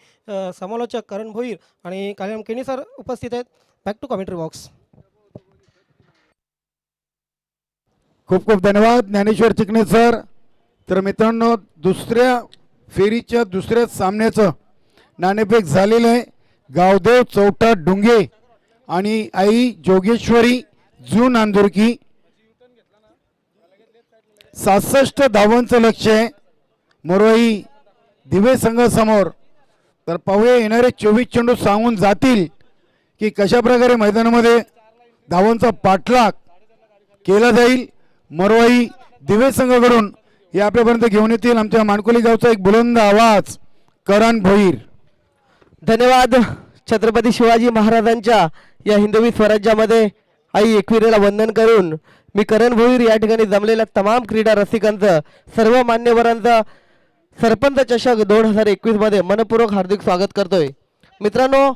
Speaker 1: समालोचक करण भोईर आणि कालिराम केणी सर उपस्थित आहेत. Back to commentary box.
Speaker 4: खूप खूप धन्यवाद ज्ञानेश्वर चिकणे सर. तर मित्रांनो, दुसऱ्या फेरीच्या दुसऱ्या सामन्याचं नाणेफेक झालेलं आहे. गावदेव चौटा डुंगे आणि आई जोगेश्वरी जू नांदुरकी. 67 धावांचं लक्ष्य आहे मोरवाई दिवे संघासमोर. तर पाहूया येणारे 24 चेंडू सांगून जातील की कशा प्रकारे मैदानामध्ये धावांचा पाठलाग केला जाईल. मोरवाई दिवे संघाकडून हे आपल्यापर्यंत घेऊन येतील आमच्या मानकोली गावचा एक बुलंद आवाज करण भोईर.
Speaker 5: धन्यवाद. छत्रपती शिवाजी महाराजांच्या या हिंदवी स्वराज्यामध्ये आई एकविरेला वंदन करून मी करण भोईर या ठिकाणी जमलेल्या तमाम क्रीडा रसिकांचं, सर्व मान्यवरांचं सरपंच चषक 2021 मध्ये मनपूर्वक हार्दिक स्वागत करतोय. मित्रांनो,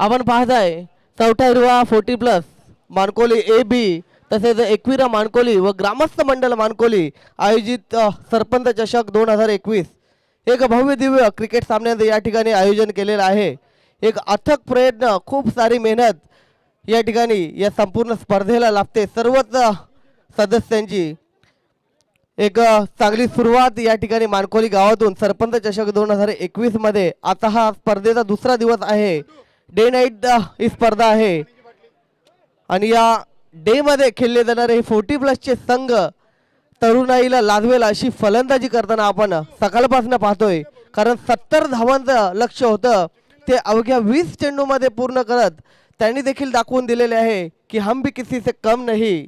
Speaker 5: आपण पाहताय चौथा हिरवा 40+ मानकोली AB तसेच एकविरा मानकोली व ग्रामस्थ मंडळ मानकोली आयोजित सरपंच चषक 2021 एक भव्य दिव्य क्रिकेट सामन्याचं या ठिकाणी आयोजन केलेलं आहे. एक अथक प्रयत्न, खूप सारी मेहनत या ठिकाणी या संपूर्ण स्पर्धेला लागते. सर्वच सदस्यांची एक चांगली सुरुवात या ठिकाणी मानकोली गावातून सरपंच चषक 2021 मध्ये. आता हा स्पर्धेचा दुसरा दिवस आहे. डे नाईट ही स्पर्धा आहे आणि या डे मध्ये खेळले जाणारे 40+ चे संघ तरुणाईला लाजवेल अशी फलंदाजी करताना आपण सकाळपासून पाहतोय. कारण 70 धावांचं लक्ष्य होतं ते अवघ्या 20 चेंडूमध्ये पूर्ण करत त्यांनी देखील दाखवून दिलेले आहे की हम भी किसी से कम नहीं.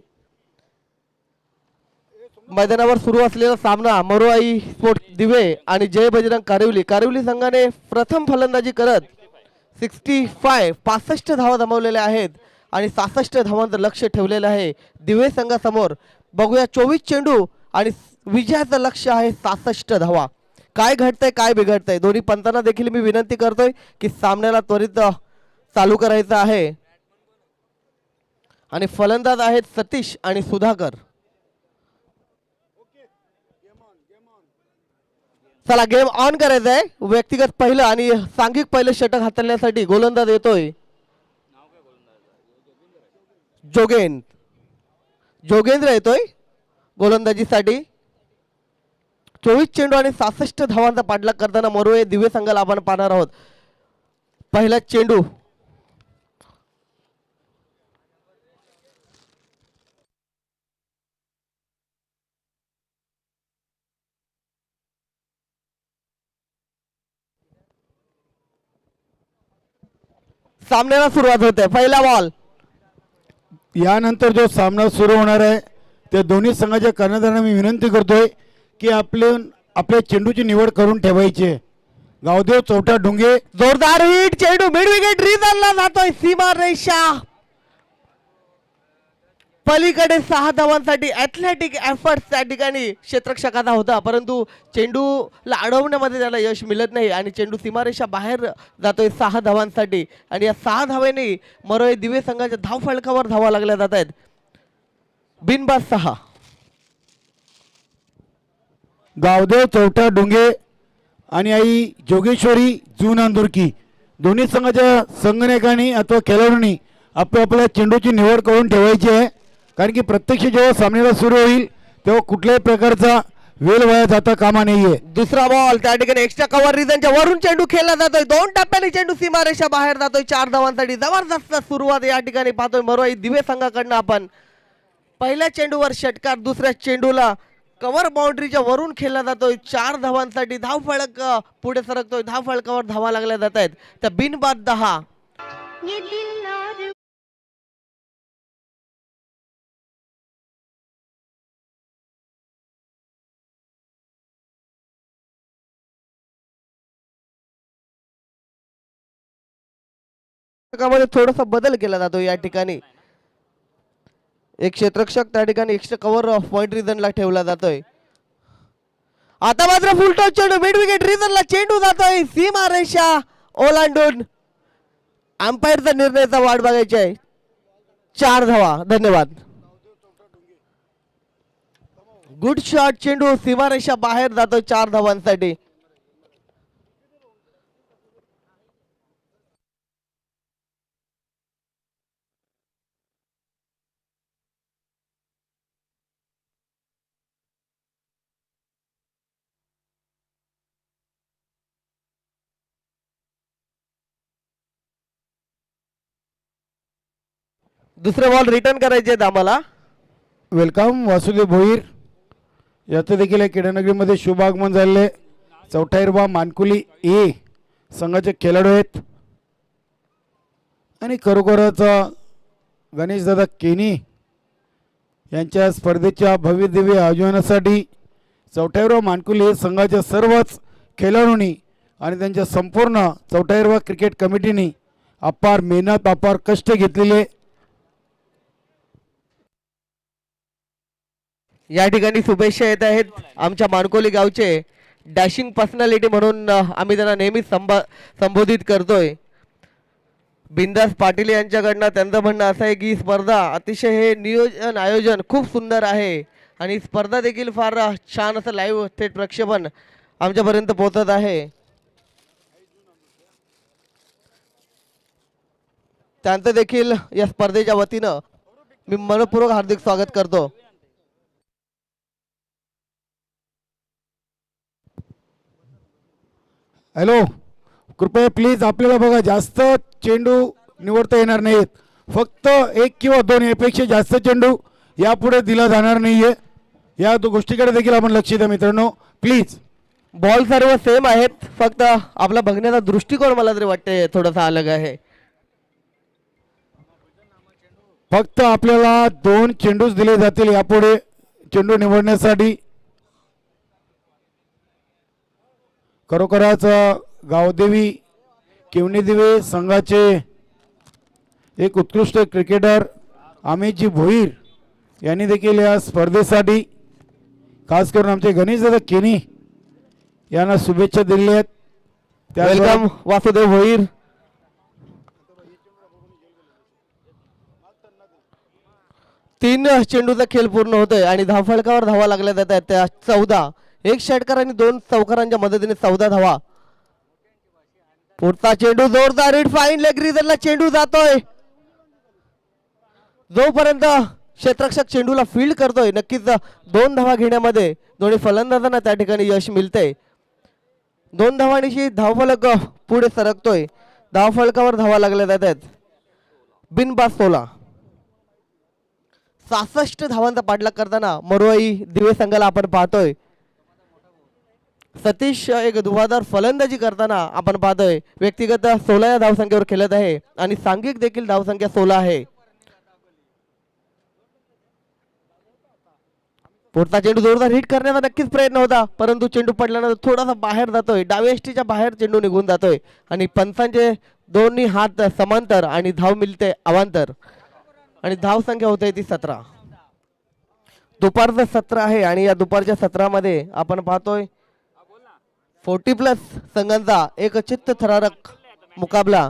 Speaker 5: मैदानावर सुरू असलेला सामना मरोआई स्पोर्ट्स दिवे आणि जय बजरंग कारिवली संघाने प्रथम फलंदाजी करत 65 धावा जमवलेल्या आहेत आणि 66 धावांचं लक्ष ठेवलेलं आहे दिवे संघासमोर. बघूया 24 चेंडू आणि विजयाचं लक्ष आहे 66 धावा. काय घडतंय काय बिघडतंय दोन्ही पंतांना देखील मी विनंती करतोय की सामन्याला त्वरित चालू करायचं आहे. आणि फलंदाज आहेत सतीश आणि सुधाकर. चला गेम ऑन करायचा आहे. व्यक्तिगत पहिलं आणि सांघिक पहिलं षटक हाताळण्यासाठी गोलंदाज येतोय जोगेंद्र येतोय गोलंदाजीसाठी. 24 चेंडू आणि 66 धावांचा पाठलाग करताना मरोळे दिवे संघाला आपण पाहणार आहोत. पहिला चेंडू सामन्याला सुरुवात होते. पहिला बॉल.
Speaker 4: यानंतर जो सामना सुरू होणार आहे त्या दोन्ही संघाच्या कर्णधारांना मी विनंती करतोय की आपल्या चेंडूची निवड करून ठेवायची आहे. गावदेव चौटा डुंगे
Speaker 5: जोरदार हिट. चेंडू मिड विकेट रिझनला जातोय. सीमा रेषा पलीकडे 6 धावांसाठी ॲथलेटिक एफर्ट्स त्या ठिकाणी क्षेत्ररक्षकाचा होता परंतु चेंडूला अडवण्यामध्ये त्याला यश मिळत नाही आणि चेंडू सीमारेषा बाहेर जातोय 6 धावांसाठी. आणि या 6 धावेने मरोळे दिवे संघाच्या धाव फलकावर धावा लागल्या जात आहेत. बिनबाद 6.
Speaker 4: गावदेव चौटा डुंगे आणि आई जोगेश्वरी जूनांदुरकी दोन्ही संघाच्या संगणकांनी अथवा खेळाडूंनी आपल्या चेंडूची निवड करून ठेवायची आहे. कारण की प्रत्यक्ष जेव्हा सामन्याला सुरू होईल तेव्हा कुठल्याही प्रकारचा वेळ वाया जाता कामा नाहीये.
Speaker 5: दुसरा बॉल त्या ठिकाणी एक्स्ट्रा कव्हर रिजनच्या वरून चेंडू खेळला जातोय. 2 टप्प्याने चेंडू सीमारेषा बाहेर जातोय 4 धावांसाठी. जबरदस्त सुरुवात या ठिकाणी पाहतोय मरोळी दिवे संघाकडनं आपण. पहिल्या चेंडूवर षटकार. दुसऱ्या चेंडूला कव्हर बाउंड्रीच्या वरून खेळला जातोय 4 धावांसाठी. धाव फळक पुढे सरकतोय. धाव फळकावर धावा लागल्या जात आहेत. त्या बिनबाद 10. मध्ये थोडासा बदल केला जातो या ठिकाणी. एक क्षेत्ररक्षक त्या ठिकाणी एक्स्ट्रा कव्हर पॉइंट रिजनला ठेवला जातोय. आता मात्र फुल टॉस चेंडू मिड विकेट रिजनला चेंडू जातोय सीमा रेषा ओलांडून. अंपायरचा निर्णयाचा वाट बघायची आहे. 4 धावा. धन्यवाद. Good shot. चेंडू सीमारेषा बाहेर जातोय 4 धावांसाठी. दुसरे बॉल रिटर्न करायचे आहेत आम्हाला.
Speaker 4: वेलकम वासुदेव भोईर. याचं देखील क्रीडानगरीमध्ये शुभ आगमन झालेले. चौठाईरबा मानकुली ए संघाचे खेळाडू आहेत आणि खरोखरच गणेशदादा केनी यांच्या स्पर्धेच्या भव्य दिव्य आयोजनासाठी चौठाईरबा मानकुली संघाच्या सर्वच खेळाडूंनी आणि त्यांच्या संपूर्ण चौठाईरबा क्रिकेट कमिटीने अपार मेहनत अपार कष्ट घेतलेले.
Speaker 5: या ठिकाणी शुभेच्छा येत आहेत आमच्या मानकोली गावचे डॅशिंग पर्सनॅलिटी म्हणून आम्ही त्यांना नेहमी संबोधित करतोय. बिंदास पाटील यांच्याकडनं त्यांचं म्हणणं असं आहे की स्पर्धा अतिशय हे नियोजन आयोजन खूप सुंदर आहे आणि स्पर्धा देखील फार छान असं लाईव्ह थेट प्रक्षेपण आमच्यापर्यंत पोहोचत आहे. त्यांचं देखील या स्पर्धेच्या वतीनं मी मनपूर्वक हार्दिक स्वागत करतो.
Speaker 4: हॅलो, कृपया प्लीज आपल्याला बघा जास्त चेंडू निवडता येणार नाहीत. फक्त 1 किंवा 2 यापेक्षा जास्त चेंडू यापुढे दिला जाणार नाहीये. या गोष्टीकडे देखील आपण लक्ष द्या मित्रांनो प्लीज.
Speaker 5: बॉल सर्व सेम आहेत फक्त आपला बघण्याचा दृष्टिकोन मला तरी वाटते थोडासा अलग आहे.
Speaker 4: फक्त आपल्याला 2 चेंडूच दिले जातील यापुढे चेंडू निवडण्यासाठी खरोखरच गावदेवी किवणी दिवे संघाचे एक उत्कृष्ट क्रिकेटर अमितजी भोईर यांनी देखील या स्पर्धेसाठी खास करून आमचे गणेश दादा केनी यांना शुभेच्छा दिल्या आहेत. त्याचबरोबर
Speaker 5: वेलकम वासुदेव भोईर. तीन चेंडूचा खेळ पूर्ण होतोय आणि धावफलकावर धावा लागल्या जात आहेत त्या 14. एक षटकार आणि 2 चौकारांच्या मदतीने 14 धावा. पुढचा चेंडू जोरदार हिट, फाईन लेग रिझनला चेंडू जातोय. जोपर्यंत क्षेत्ररक्षक चेंडूला फील्ड करतोय नक्कीच 2 धावा घेण्यामध्ये दोन्ही फलंदाजांना त्या ठिकाणी यश मिळते. 2 धावांशी धावफलक पुढे सरकतोय. धावफलकावर धावा लागल्या जात आहेत. बिनबाद 16. 66 धावांचा पाठलाग करताना मरुआई दिवे संघाला आपण पाहतोय. सतीश एक धुवाधार फलंदाजी करताना आपण पाहतोय. व्यक्तिगत 16 या धावसंख्येवर खेळत आहे आणि सांघिक देखील धावसंख्या 16 आहे. पुढचा चेंडू जोरदार हिट करण्याचा नक्कीच प्रयत्न होता परंतु चेंडू पडल्यानंतर थोडासा बाहेर जातोय. डाव्या एष्टीच्या बाहेर चेंडू निघून जातोय आणि पंचांचे दोन्ही हात समांतर आणि धाव मिळते अवांतर आणि धाव संख्या होते ती 17. दुपारचं सत्र आहे आणि या दुपारच्या सत्रामध्ये आपण पाहतोय 40+ संघांचा एक चित्त थरारक मुकाबला.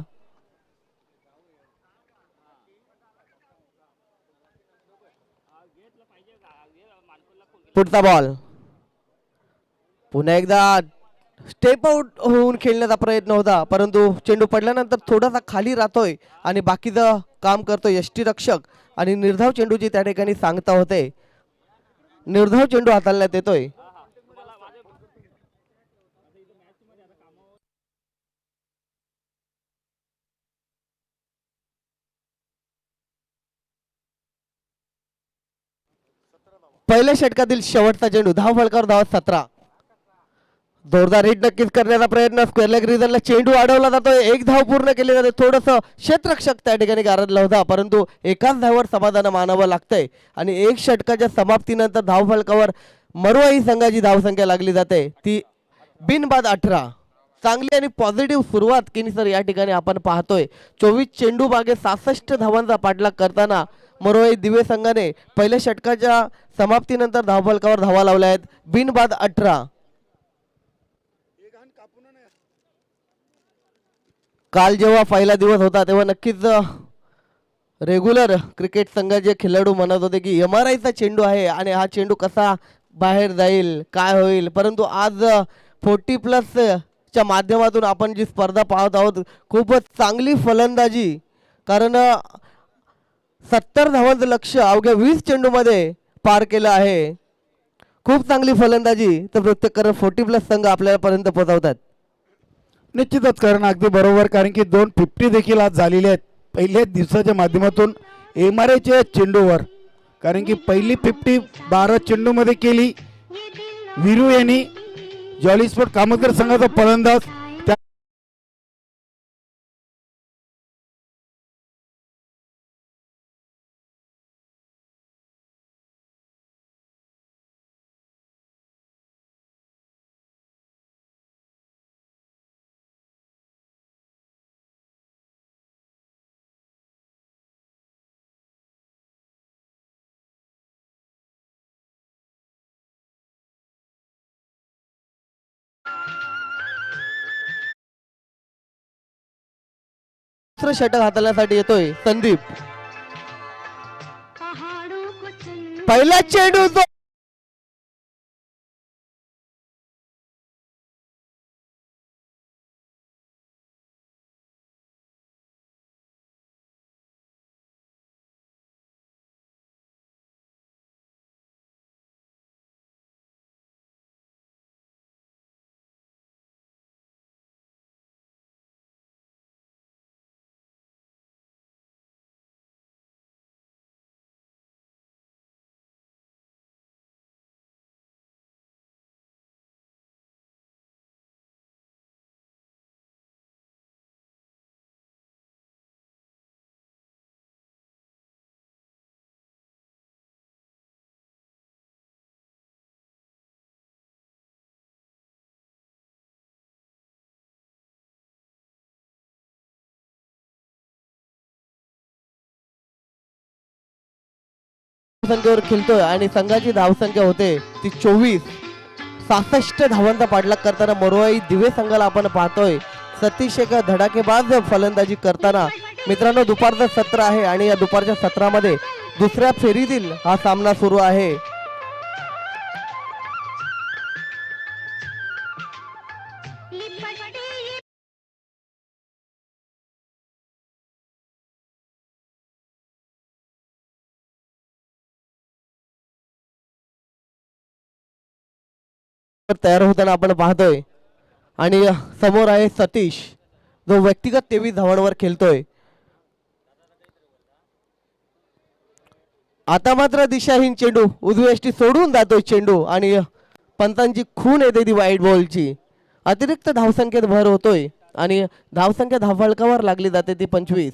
Speaker 5: पुढचा बॉल पुन्हा एकदा स्टेप आउट होऊन खेळण्याचा प्रयत्न होता परंतु चेंडू पडल्यानंतर थोडासा खाली राहतोय आणि बाकीचं काम करतोय यष्टीरक्षक आणि निर्धाव चेंडूची त्या ठिकाणी सांगता होते. निर्धाव चेंडू हाताळण्यात येतोय. पहिल्या षटकातील शेवटचा चेंडू धाव फलकावर धाव 17. जोरदार हिट नक्कीच करण्याचा प्रयत्न. स्क्वेअर लेग रिझनला चेंडू अडवला जातोय. एक धाव पूर्ण केली जाते. थोडस क्षेत्ररक्षक त्या ठिकाणी गारदला होता परंतु एकाच धावावर समाधान मानावं लागतंय आणि एक षटकाच्या समाप्तीनंतर धाव फलकावर मरुआई संघाची धावसंख्या लागली जाते ती बिनबाद 18. चांगली आणि पॉझिटिव्ह सुरुवात केली सर या ठिकाणी आपण पाहतोय. 24 चेंडू मागे 66 धावांचा पाठलाग करताना मरुआई दिवे संघाने पहिल्या षटकाच्या समाप्तीनंतर धावफलकावर धावा लावल्या आहेत. बिनबाद 18. काल जेव्हा पहिला दिवस होता तेव्हा नक्कीच रेग्युलर क्रिकेट संघाचे खेळाडू म्हणत होते की MRI चा चेंडू आहे आणि हा चेंडू कसा बाहेर जाईल काय होईल परंतु आज 40+ च्या माध्यमातून आपण जी स्पर्धा पाहत आहोत खूपच चांगली फलंदाजी कारण 70 धावांचं लक्ष अवघ्या 20 चेंडूमध्ये पार केलं आहे. खूप चांगली फलंदाजी तर प्रत्येक 40+ संघ आपल्यापर्यंत पोहोचवतात.
Speaker 4: निश्चितच कारण अगदी बरोबर कारण की 250 देखील आज झालेले आहेत पहिल्याच दिवसाच्या माध्यमातून MRIच्या चेंडूवर कारण की पहिली 50 12 चेंडूमध्ये केली. वीरू यांनी जॉली स्पोर्ट कामतकर संघाचा फलंदाज
Speaker 5: दुसरं षटक हाताळण्यासाठी येतोय संदीप. पहिला चेंडू धावसंख्येवर खेळतोय आणि संघाची धावसंख्या होते ती 24. 66 धावांचा पाठलाग करताना मोरवाई दिवे संघाला आपण पाहतोय सतीश एक धडाकेबाज फलंदाजी करताना. मित्रांनो, दुपारचं सत्र आहे आणि या दुपारच्या सत्रामध्ये दुसऱ्या फेरीतील हा सामना सुरू आहे. तयार होताना आपण पाहतोय आणि समोर आहे सतीश जो व्यक्तिगत 23 धावांवर खेळतोय. आता मात्र दिशाहीन चेंडू उजवी सोडून जातोय चेंडू आणि पंतांची खून येते ती वाईट बॉलची. अतिरिक्त धावसंख्येत भर होतोय आणि धावसंख्या धावफलकावर लागली जाते ती 25.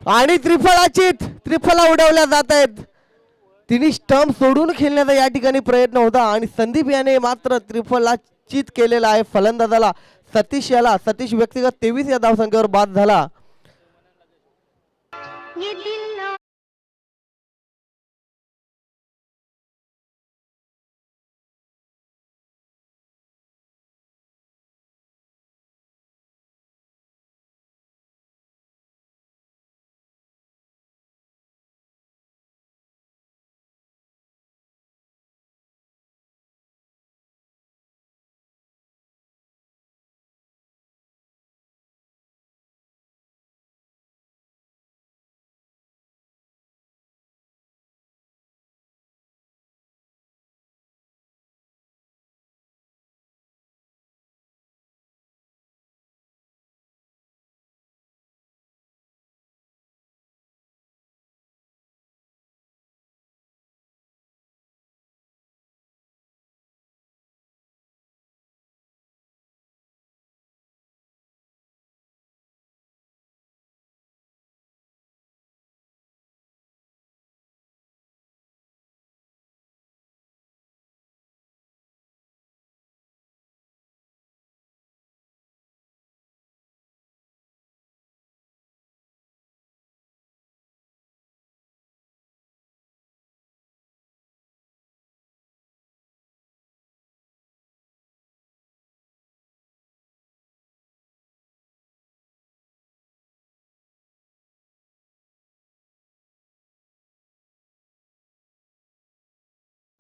Speaker 5: आणि त्रिफला उडवल्या जात आहेत. तिने स्टंप सोडून खेळण्याचा या ठिकाणी प्रयत्न होता आणि संदीप याने मात्र त्रिफलाचित केलेला आहे फलंदाजाला सतीश याला. सतीश व्यक्तिगत 23 या धावसंख्येवर बाद झाला.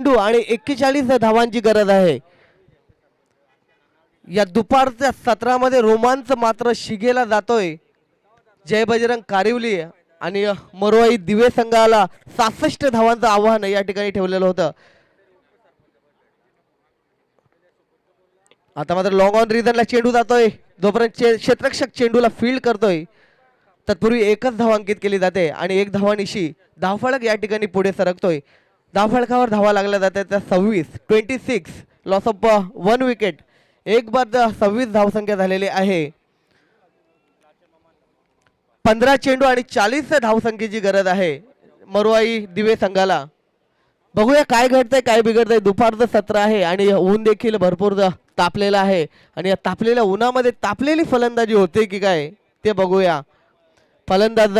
Speaker 5: आणि 41 धावांची गरज आहे. या दुपारच्या सत्रामध्ये रोमांच मात्र शिगेला जातोय. जय बजरंग कारिवली आणि मोरवाई दिवे संघाला 66 धावांचं आव्हान या ठिकाणी ठेवलेलं होतं. आता मात्र लॉंग ऑन रिझनला चेंडू जातोय जोपर्यंत क्षेत्ररक्षक चेंडूला फील्ड करतोय तत्पूर्वी एकच धाव अंकित केली जाते आणि एक धावानिशी धावफलक या ठिकाणी पुढे सरकतोय. धावफलकावर धावा लागल्या जातात त्या 26 लॉस ऑफ 1 विकेट. एक बाद 26 धावसंख्या झालेली आहे. 15 चेंडू आणि 40 धावसंख्येची गरज आहे मोरवाई दिवे संघाला. बघूया काय घडतंय काय बिघडतंय. दुपारचं सत्र आहे आणि ऊन देखील भरपूर तापलेलं आहे आणि या तापलेल्या उन्हामध्ये तापलेली फलंदाजी होते की काय ते बघूया. फलंदाज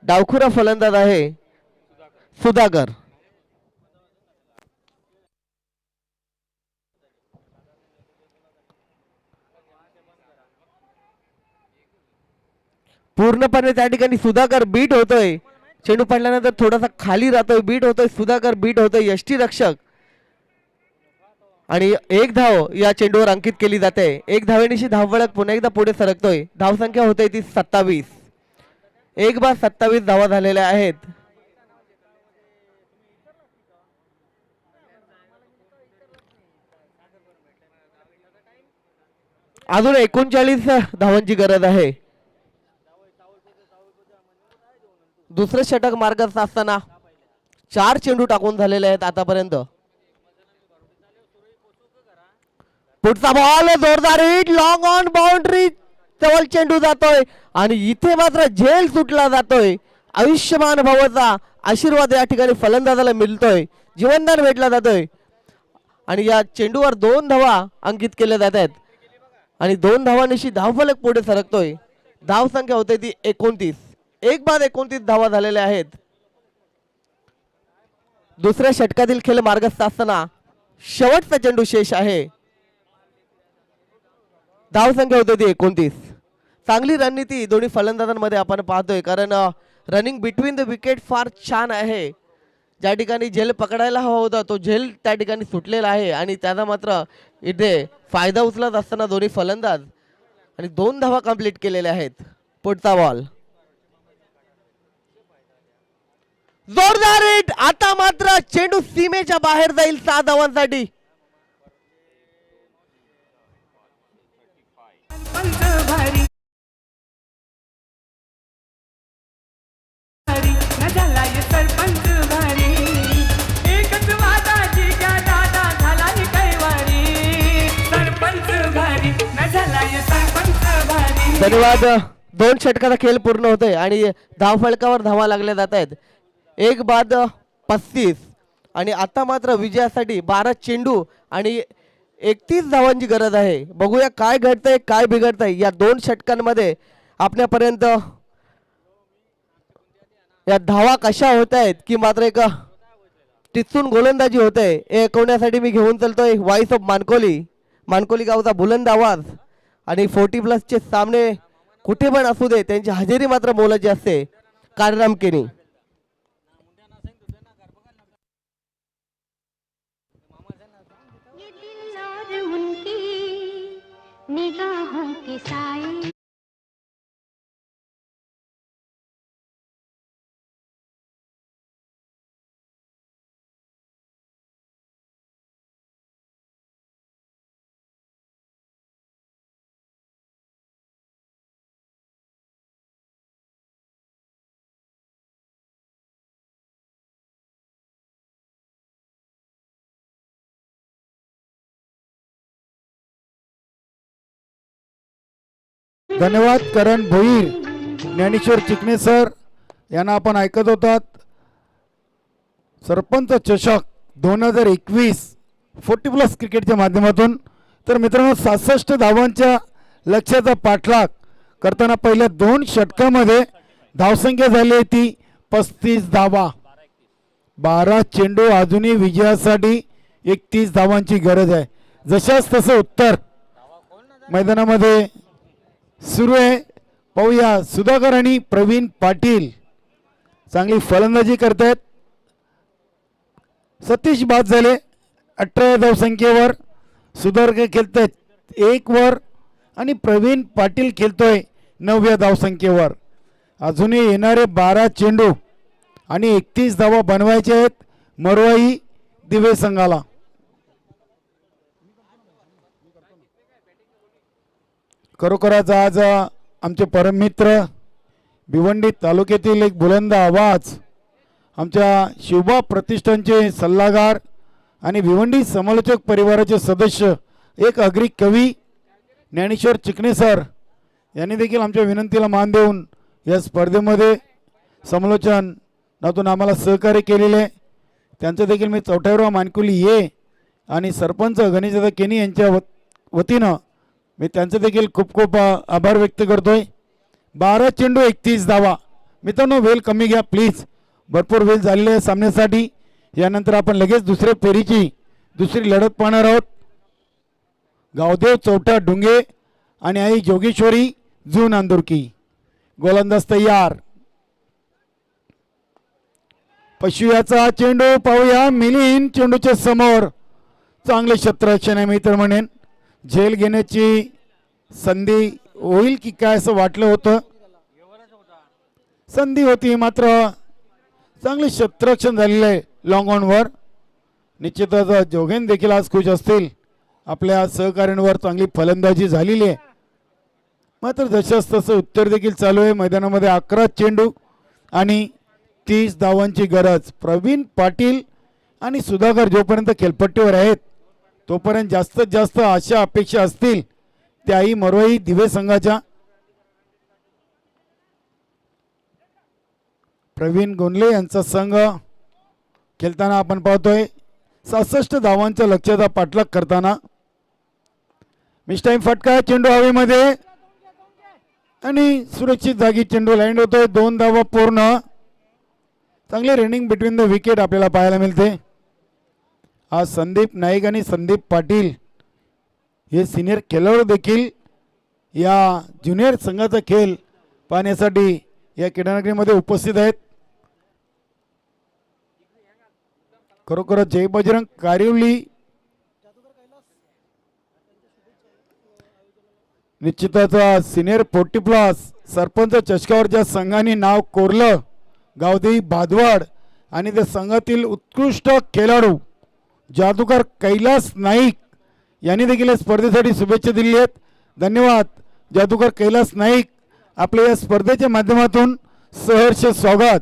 Speaker 5: डावखुरा फलंदाज आहे सुधाकर. पूर्णपणे त्या ठिकाणी सुधाकर बीट होतोय. चेंडू पडल्यानंतर थोडासा खाली राहतोय बीट होतोय. सुधाकर बीट होतोय यष्टीरक्षक आणि एक धाव या चेंडूवर अंकित केली जाते. एक धावेनिशी धावफलक पुन्हा एकदा पुढे सरकतोय. धावसंख्या होते ती 27. एक बाद 27 धावा झालेल्या आहेत. अजून 39 धावांची गरज आहे. दुसरं षटक मार्गात असताना 4 चेंडू टाकून झालेले आहेत आतापर्यंत. पुढचा बॉल जोरदार हिट लॉंग ऑन बाउंड्री जवळ चेंडू जातोय आणि इथे मात्र झेल सुटला जातोय आयुष्यमान भावाचा आशीर्वाद या ठिकाणी फलंदाजाला मिळतोय, जीवनदान भेटला जातोय आणि या चेंडूवर 2 धावा अंकित केल्या जात आहेत आणि 2 धावांनिशी धावफलक पुढे सरकतोय. धाव संख्या होते ती 29. 1 बाद 29 धावा झालेल्या आहेत. दुसऱ्या षटकातील खेळ मार्गस्थ असताना शेवटचा चेंडू शेष आहे. धाव संख्या होते ती 29. चांगली रणनीती दोन्ही फलंदाजांमध्ये आपण पाहतोय, कारण रनिंग बिटवीन द विकेट फार छान आहे. ज्या ठिकाणी झेल पकडायला हवा होता तो झेल त्या ठिकाणी सुटलेला आहे आणि त्याचा मात्र इथे फायदा उचलत असताना दोन्ही फलंदाज आणि 2 धावा कंप्लीट केलेल्या आहेत. पुढचा बॉल जोरदार हिट. आता मात्र चेंडू सीमेच्या बाहेर जाईल 6 धावांसाठी. धन्यवाद. 2 षटकाचा खेळ पूर्ण होतोय आणि धावफलकावर धावा लागल्या जात आहेत. 1 बाद 35 आणि आता मात्र विजयासाठी 12 चेंडू आणि 31 धावांची गरज आहे. बघूया काय घडतंय काय बिघडतंय या 2 षटकांमध्ये. आपल्यापर्यंत या धावा कशा होत आहेत की मात्र एक टिचून गोलंदाजी होते हे ऐकवण्यासाठी मी घेऊन चलतोय व्हॉइस ऑफ मानकोली गावचा बुलंद आवाज. आणि 40+ सामने कुठे पण असू दे त्यांची हजेरी मात्र मोलाची असते. कारनाम केनी
Speaker 6: निगाहों के साए
Speaker 4: धन्यवाद. करण भोईर, ज्ञानेश्वर चिकणे सर यांना आपण ऐकत होतात. सरपंच चषक 2021 40+ क्रिकेटच्या माध्यमातून. तर मित्रांनो 66 धावांच्या लक्ष्याचा पाठलाग करताना पहिल्या 2 षटकामध्ये धावसंख्या झाली आहे ती 35 धावा. 12 चेंडू अजूनही विजयासाठी 31 धावांची गरज आहे. जशाच तसं उत्तर मैदानामध्ये सुरू आहे. पाहूया सुधाकर आणि प्रवीण पाटील चांगली फलंदाजी करतायत. सतीश बाद झाले 18 धावसंख्येवर. सुधाकर खेळतायत 1 वर आणि प्रवीण पाटील खेळतोय 9व्या धावसंख्येवर. अजूनही येणारे 12 चेंडू आणि 31 धावा बनवायचे आहेत मरवाई दिवे संघाला. खरोखरच आज आमचे परममित्र भिवंडी तालुक्यातील एक बुलंद आवाज आमच्या शिवबा प्रतिष्ठानचे सल्लागार आणि भिवंडी समालोचक परिवाराचे सदस्य एक अग्री कवी ज्ञानेश्वर चिकणे सर यांनी देखील आमच्या विनंतीला मान देऊन या स्पर्धेमध्ये समालोचनातून आम्हाला सहकार्य केलेले आहे. त्यांचं देखील मी चौथ्यावर मानकुली ये आणि सरपंच गणेशदादा केनी यांच्या वतीनं मी त्यांचे देखील खूप खूप आभार व्यक्त करतोय. 12 चेंडू 31 धावा. मित्रांनो वेळ कमी घ्या प्लीज. भरपूर वेळ झालेली आहे सामन्यासाठी. यानंतर आपण लगेच दुसऱ्या फेरीची दुसरी लढत पाहणार आहोत. गावदेव चौटा डुंगे आणि आई जोगेश्वरी जून अंदुरकी. गोलंदाज तयार. पशुयाचा चेंडू पाहूया. मिलिंद चेंडूच्या समोर चांगले क्षेत्ररक्षण आहे. मी तर म्हणेन झेल घेण्याची संधी होईल की काय असं वाटलं होतं. संधी होती मात्र चांगले क्षेत्ररक्षण झालेलं आहे लॉंग ऑनवर. निश्चितच जोगेन देखील आज खुश असतील. आपल्या सहकाऱ्यांवर चांगली फलंदाजी झालेली आहे. मात्र जशास तसं उत्तर देखील चालू आहे. मैदानामध्ये 11 चेंडू आणि 30 धावांची गरज. प्रवीण पाटील आणि सुधाकर जोपर्यंत खेळपट्टीवर आहेत तोपर्यंत जास्तीत जास्त अशा अपेक्षा असतील त्याही मरवाई दिवे संघाच्या. प्रवीण गोंदले यांचा संघ खेळताना आपण पाहतोय 66 धावांचा लक्ष्याचा पाठलाग करताना. मिस टाइम फटका, चेंडू हवेमध्ये आणि सुरक्षित जागी चेंडू लँड होतोय. 2 धावा पूर्ण. चांगले रनिंग बिटवीन द विकेट आपल्याला पाहायला मिळते. आज संदीप नाईक आणि संदीप पाटील हे सिनियर खेळाडू देखील या ज्युनियर संघाचा खेळ पाहण्यासाठी या क्रीडानगरीमध्ये उपस्थित आहेत. खरोखरच जय बजरंग कारिवली निश्चितच सिनियर 40+ सरपंच चषकावरच्या संघाने नाव कोरलं. गावदेवी भादवाड आणि त्या संघातील उत्कृष्ट खेळाडू जादूगार कैलास नाईक यांनी देखील या स्पर्धेसाठी शुभेच्छा दिली आहेत. धन्यवाद जादूगार कैलास नाईक, आपल्या या स्पर्धेच्या माध्यमातून सहर्ष स्वागत.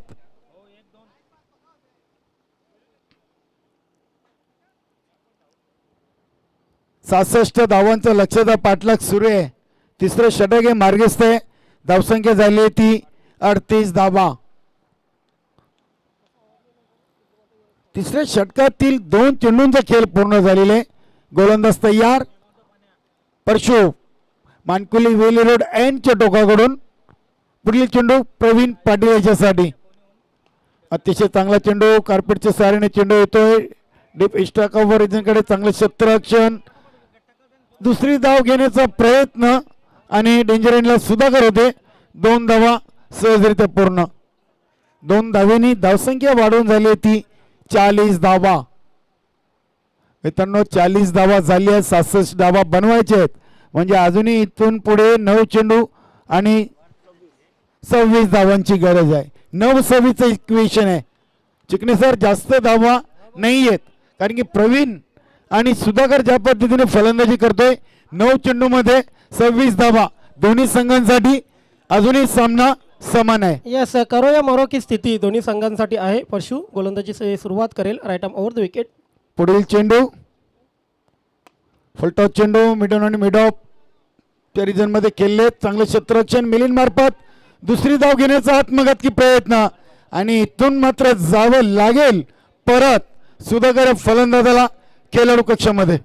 Speaker 4: सहासष्ट धावांचा लक्ष्याचा पाठलाग सुरू आहे. तिसरं षटक हे मार्गस्थ आहे. धावसंख्या झाली ती 38 धावा. तिसऱ्या षटकातील 2 चेंडूंचा खेळ पूर्ण झालेले. गोलंदाज तयार. परशु मानकुली वेली रोड एंडच्या टोकाकडून पुढील चेंडू प्रवीण पाटील याच्यासाठी. अतिशय चांगला चेंडू, कार्पेटच्या सहाऱ्याने चेंडू येतोय. डीप एक्स्ट्रा कव्हर एजंटकडे चांगलं क्षेत्ररक्षण. दुसरी धाव घेण्याचा प्रयत्न आणि डेंजर एंडला सुधाकर होते. 2 धावा सहजरित्या पूर्ण. 2 धावेनी धावसंख्या वाढवून झाली ती 40 धावा. मित्रांनो 40 धावा झाली आहेत. 66 धावा बनवायचे आहेत. म्हणजे अजूनही इथून पुढे 9 चेंडू आणि 26 धावांची गरज आहे. 9-26 इक्वेशन आहे. चिकणे सर जास्त धावा नाही आहेत कारण की प्रवीण आणि सुधाकर ज्या पद्धतीने फलंदाजी करतोय 9 चेंडूमध्ये 26 धावा दोन्ही संघांसाठी अजूनही सामना समान आहे.
Speaker 1: यस, करो या मरो की स्थिती दोन्ही संघांसाठी आहे. परशु गोलंदाजी सुरुवात करेल. Right arm over the wicket.
Speaker 4: पुढील चेंडू फुलटॉस चेंडू मिडन आणि मिड ऑफ त्या रिजन मध्ये खेळले. चांगलं क्षेत्ररक्षण मिलिंद मार्फत दुसरी धाव घेण्याचा आत्मघातकी प्रयत्न आणि इथून मात्र जावं लागेल परत सुधाकर फलंदाजाला खेळाडू कक्षामध्ये.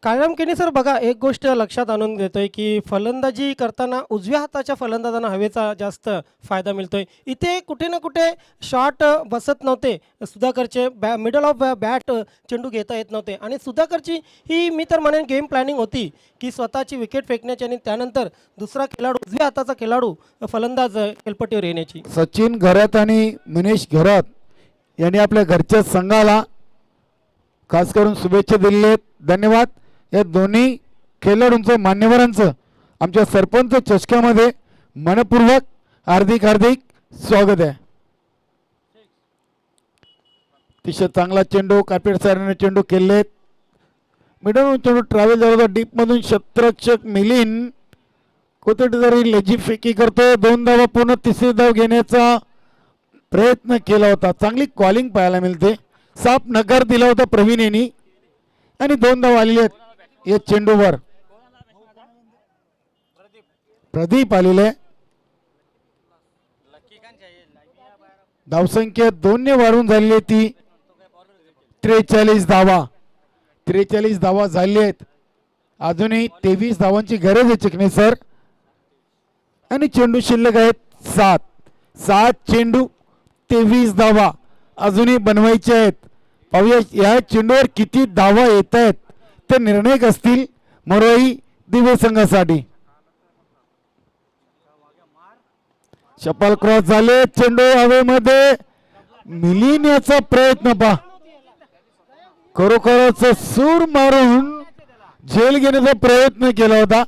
Speaker 1: कायम केनी सर बघा, एक गोष्ट लक्षात आणून देतोय की फलंदाजी करताना उजव्या हाताच्या फलंदाजांना हवेचा जास्त फायदा मिळतोय. इथे कुठे ना कुठे शॉट बसत नव्हते सुधाकरचे. मिडल ऑफ बॅट चेंडू घेता येत नव्हते आणि सुधाकरची ही मी तर म्हणेन गेम प्लॅनिंग होती की स्वतःची विकेट फेकण्याची आणि त्यानंतर दुसरा खेळाडू उजव्या हाताचा खेळाडू फलंदाज खेळपट्टीवर येण्याची.
Speaker 4: सचिन घरात आणि मनीष घरात यांनी आपल्या घरच्या संघाला खास करून शुभेच्छा दिलेल्या आहेत. धन्यवाद. या दोन्ही खेळाडूंचं मान्यवरांचं आमच्या सरपंच चषकामध्ये मनपूर्वक हार्दिक स्वागत आहे. अतिशय चांगला चेंडू कार्पेट सारने चेंडू खेळलेत. मिडल चेंडू ट्रॅव्हल झाला होता. डीपमधून क्षेत्ररक्षक मिलिंद कोथेटरी लेजी फेकी करतो. 2 धावा पूर्ण. तिसरी धाव घेण्याचा प्रयत्न केला होता. चांगली कॉलिंग पाहायला मिळते. साफ नकार दिला होता प्रवीण यांनी आणि 2 धावा आलेले आहेत या चेंडूवर. प्रदीप आलेले. धावसंख्या 2 ने वाढून झालेली ती 43 धावा. 43 धावा झाली आहेत. अजूनही 23 धावांची गरज आहे चिकणे सर आणि चेंडू शिल्लक आहेत 7 चेंडू 23 धावा अजूनही बनवायचे आहेत. पाहूया या चेंडूवर किती धावा येत आहेत ते निर्णायक असतील मरोई दिवे संघासाठी. शपल क्रॉस झाले. चेंडू हवेमध्ये मिलिंद याचा प्रयत्न पहा. खरोखरच सूर मारून झेल घेण्याचा प्रयत्न केला होता.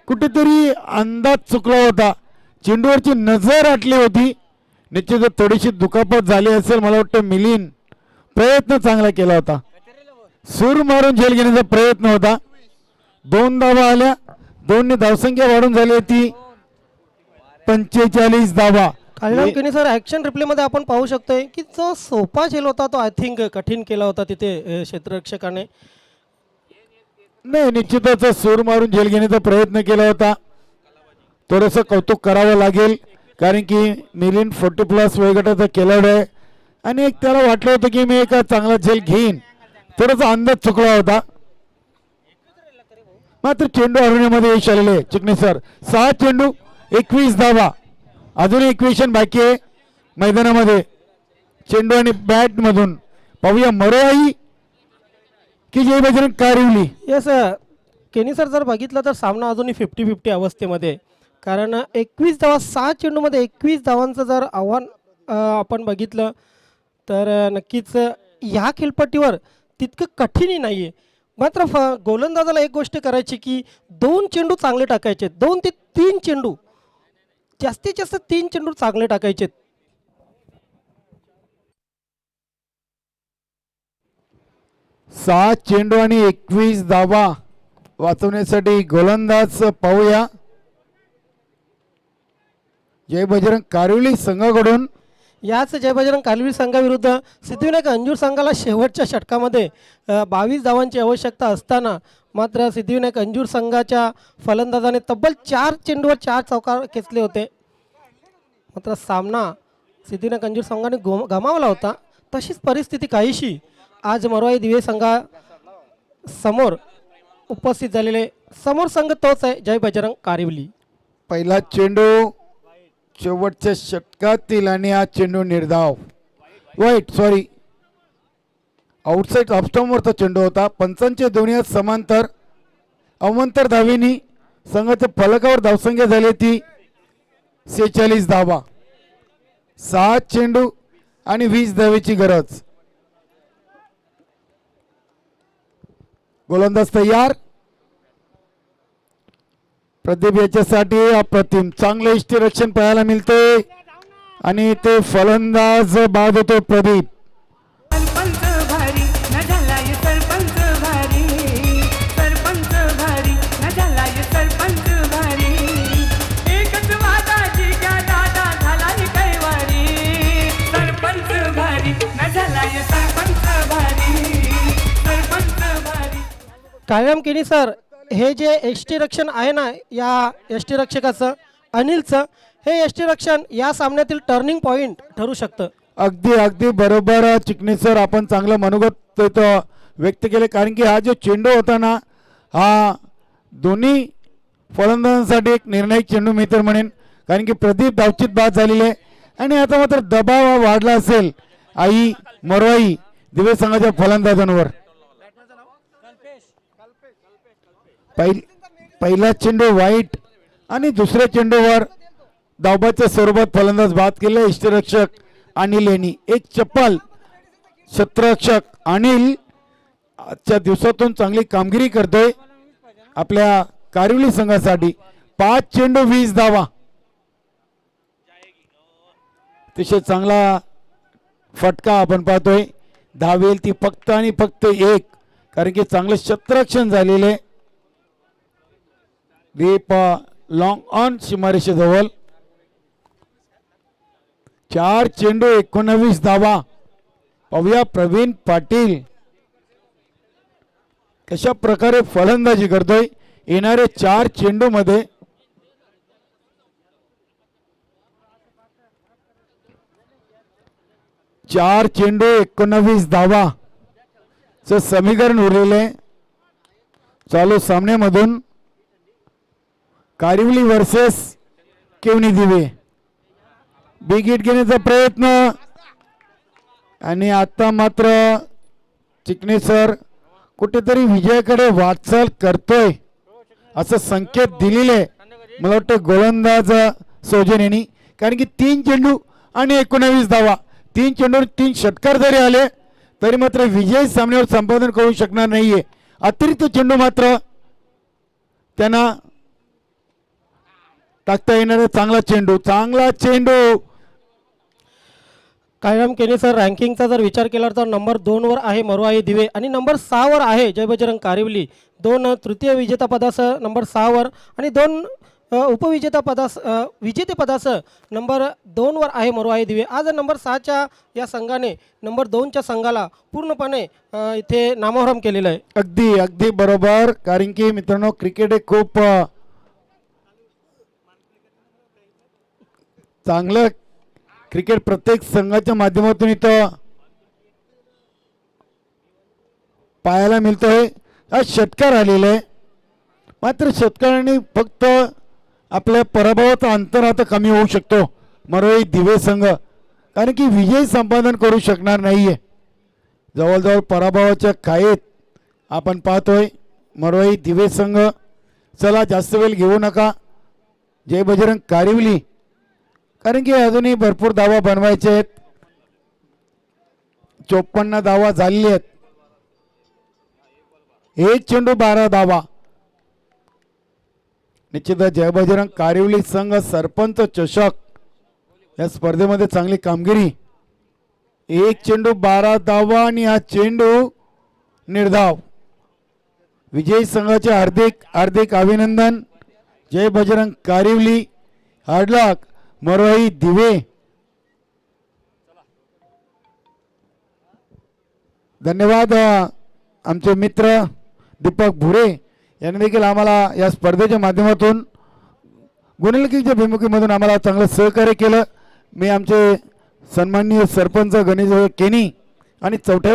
Speaker 4: कुठेतरी अंदाज चुकला होता. चेंडूवरची नजर आटली होती. निश्चितच थोडीशी दुखापत झाली असेल. मला वाटतं मिलिंद प्रयत्न चांगला केला होता. सूर मारून झेल घेण्याचा प्रयत्न होता. 2 धावा आल्या. 2 ने धावसंख्या वाढून झाली ती 45 धावा.
Speaker 1: कायम केनी सर ऍक्शन रिप्ले मध्ये आपण पाहू शकतोय की जो सोपा झेल होता तो आय थिंक कठीण केला होता तिथे क्षेत्ररक्षकाने.
Speaker 4: नाही, निश्चितच सूर मारून झेल घेण्याचा प्रयत्न केला होता. थोडंसं कौतुक करावं लागेल कारण की मिलिंद 40+ वयोगटाचा खेळाडू आहे आणि एक त्याला वाटलं होतं की मी एका चांगला झेल घेईन, थोडासा अंदाज चुकला होता. मात्र चेंडू हरवण्यामध्ये यश आलेले आहे चिकणे सर. 6 चेंडू 21 धावा, अजून इक्वेशन बाकी आहे मैदानामध्ये. चेंडू आणि बॅट मधून पाहूया मरोई की जय बजरंग कारिवली.
Speaker 1: येस केनी सर, जर बघितलं तर सामना अजूनही 50-50 अवस्थेमध्ये आहे. कारण 21 धावा 6 चेंडूमध्ये 21 धावांचं जर आव्हान आपण बघितलं तर नक्कीच ह्या खेळपट्टीवर तितकं कठीणही नाही आहे. मात्र गोलंदाजाला एक गोष्ट करायची की 2 चेंडू चांगले टाकायचे, 2 ते 3 चेंडू, जास्तीत जास्त 3 चेंडू चांगले टाकायचे.
Speaker 4: 6 चेंडू आणि 21 धावा वाचवण्यासाठी गोलंदाज पाहूया जय बजरंग कारिवली संघाकडून.
Speaker 1: याच जय बजरंग कालवी संघाविरुद्ध सिद्धिविनायक अंजूर संघाला शेवटच्या षटकामध्ये 22 धावांची आवश्यकता असताना मात्र सिद्धिविनायक अंजूर संघाच्या फलंदाजाने तब्बल 4 चेंडूवर 4 चौकार खेचले होते. मात्र सामना सिद्धिविनायक अंजूर संघाने गमावला होता. तशीच परिस्थिती काहीशी आज मरोई दिवे संघा समोर उपस्थित झालेले समोर संघ तोच आहे जय बजरंग कारिवली.
Speaker 4: पहिला चेंडू शेवटच्या षटकातील आणि हा चेंडू निर्धाव, वाईट सॉरी आउटसाईड ऑफस्टॉमवरचा चेंडू होता. पंचांच्या दोन्ही हात समांतर अवंतर धावेनी संघाच्या फलकावर धावसंख्या झाली ती 46 धावा. 6 चेंडू आणि 20 धावेची गरज. गोलंदाज तयार. प्रदीप याच्यासाठी अप्रतिम चांगलं यष्टीरक्षण पाहायला मिळते आणि ते फलंदाज बाद होतो प्रदीप.
Speaker 7: सरपंच भारी न झालाय सरपंच भारी, सरपंच भारी न झालाय सरपंच भारी. एकच वादाची क्या दादा झालाय कैवारी, सरपंच भारी न झालाय सरपंच भारी, सरपंच भारी.
Speaker 1: कायम केनी सर, हे जे यष्टीरक्षण आहे ना या यष्टीरक्षकाचं अनिलचं, हे यष्टीरक्षण या सामन्यातील टर्निंग पॉइंट ठरू शकतं.
Speaker 4: अगदी अगदी बरोबर चिकणी सर, आपण चांगलं मनोगत व्यक्त केले. कारण की हा जो चेंडू होता ना हा दोन्ही फलंदाजांसाठी एक निर्णायक चेंडू मी तर म्हणेन. कारण की प्रदीप धावचित बाद झालेले आहे आणि आता मात्र दबाव हा वाढला असेल आई मरोई दिवे संघाच्या फलंदाजांवर. पहिला चेंडू वाईट आणि दुसऱ्या चेंडूवर धावबाच्या स्वरूपात फलंदाज बाद केले यष्टीरक्षक अनिल यांनी. एक चप्पल क्षेत्ररक्षक अनिल आजच्या दिवसातून चांगली कामगिरी करतोय आपल्या कारिवली संघासाठी. 5 चेंडू 20 धावा, अतिशय चांगला फटका आपण पाहतोय. धावेल ती फक्त आणि फक्त 1, कारण की चांगलं क्षेत्ररक्षण झालेले. Deep long on सीमारेषेजवळ. 4 चेंडू 19 धावा. पाहूया प्रवीण पाटील कशा प्रकारे फलंदाजी करतोय येणारे 4 चेंडू मध्ये. चार चेंडू 19 धावा च समीकरण उरलेले चालू सामन्यामधून. कारिवली वर्सेस केवनी दिवे. बिग हिट घेण्याचा प्रयत्न आणि आता मात्र चिकणे सर कुठेतरी विजयाकडे वाटचाल करतोय असं संकेत दिलेले मला वाटतं गोलंदाज सौजन यांनी. कारण की 3 चेंडू आणि 19 धावा, 3 चेंडूवर 3 षटकार जरी आले तरी मात्र विजय सामन्यावर संपादन करू शकणार नाहीये. अतिरिक्त चेंडू मात्र त्यांना टाकता येणारा चांगला चेंडू, चांगला चेंडू.
Speaker 1: कायम केनी सर, रँकिंगचा जर विचार केला तर नंबर 2 वर आहे मरोई दिवे आणि नंबर 6 वर आहे जय बजरंग कारिवली. 2 तृतीय विजेतापदासह नंबर 6 वर आणि 2 विजेतेपदासह नंबर 2 वर आहे मरोई दिवे. आज नंबर 6च्या या संघाने नंबर 2च्या संघाला पूर्णपणे इथे नामोहरम केलेलं आहे.
Speaker 4: अगदी अगदी बरोबर. कारण की मित्रांनो क्रिकेट हे खूप चांगलं क्रिकेट प्रत्येक संघाच्या माध्यमातून इथं पाहायला मिळतंय. हा षटकार आलेला आहे, मात्र षटकाराने फक्त आपल्या पराभवाचा अंतर आता कमी होऊ शकतो मरोई दिवे संघ, कारण की विजय संपादन करू शकणार नाहीये. जवळजवळ पराभवाच्या खाईत आपण पाहतोय मरोई दिवे संघ. चला जास्त वेळ घेऊ नका, जय बजरंग कारिवली, कारण की अजूनही भरपूर धावा बनवायचे आहेत. 54 धावा झालेली आहेत. 1 चेंडू 12 धावा. निश्चितच जय बजरंग कारिवली संघ सरपंच चषक या स्पर्धेमध्ये चांगली कामगिरी. 1 चेंडू 12 धावा आणि हा चेंडू निर्धाव. विजयी संघाचे हार्दिक हार्दिक अभिनंदन. जय बजरंग कारिवली, हार्डलक मरोई दिवे. धन्यवाद आमचे मित्र दीपक भुरे यांनी देखील आम्हाला या स्पर्धेच्या माध्यमातून गुणलकीच्या भूमिकेमधून आम्हाला चांगलं सहकार्य केलं. मी आमचे सन्माननीय सरपंच गणेश केनी आणि चौथ्या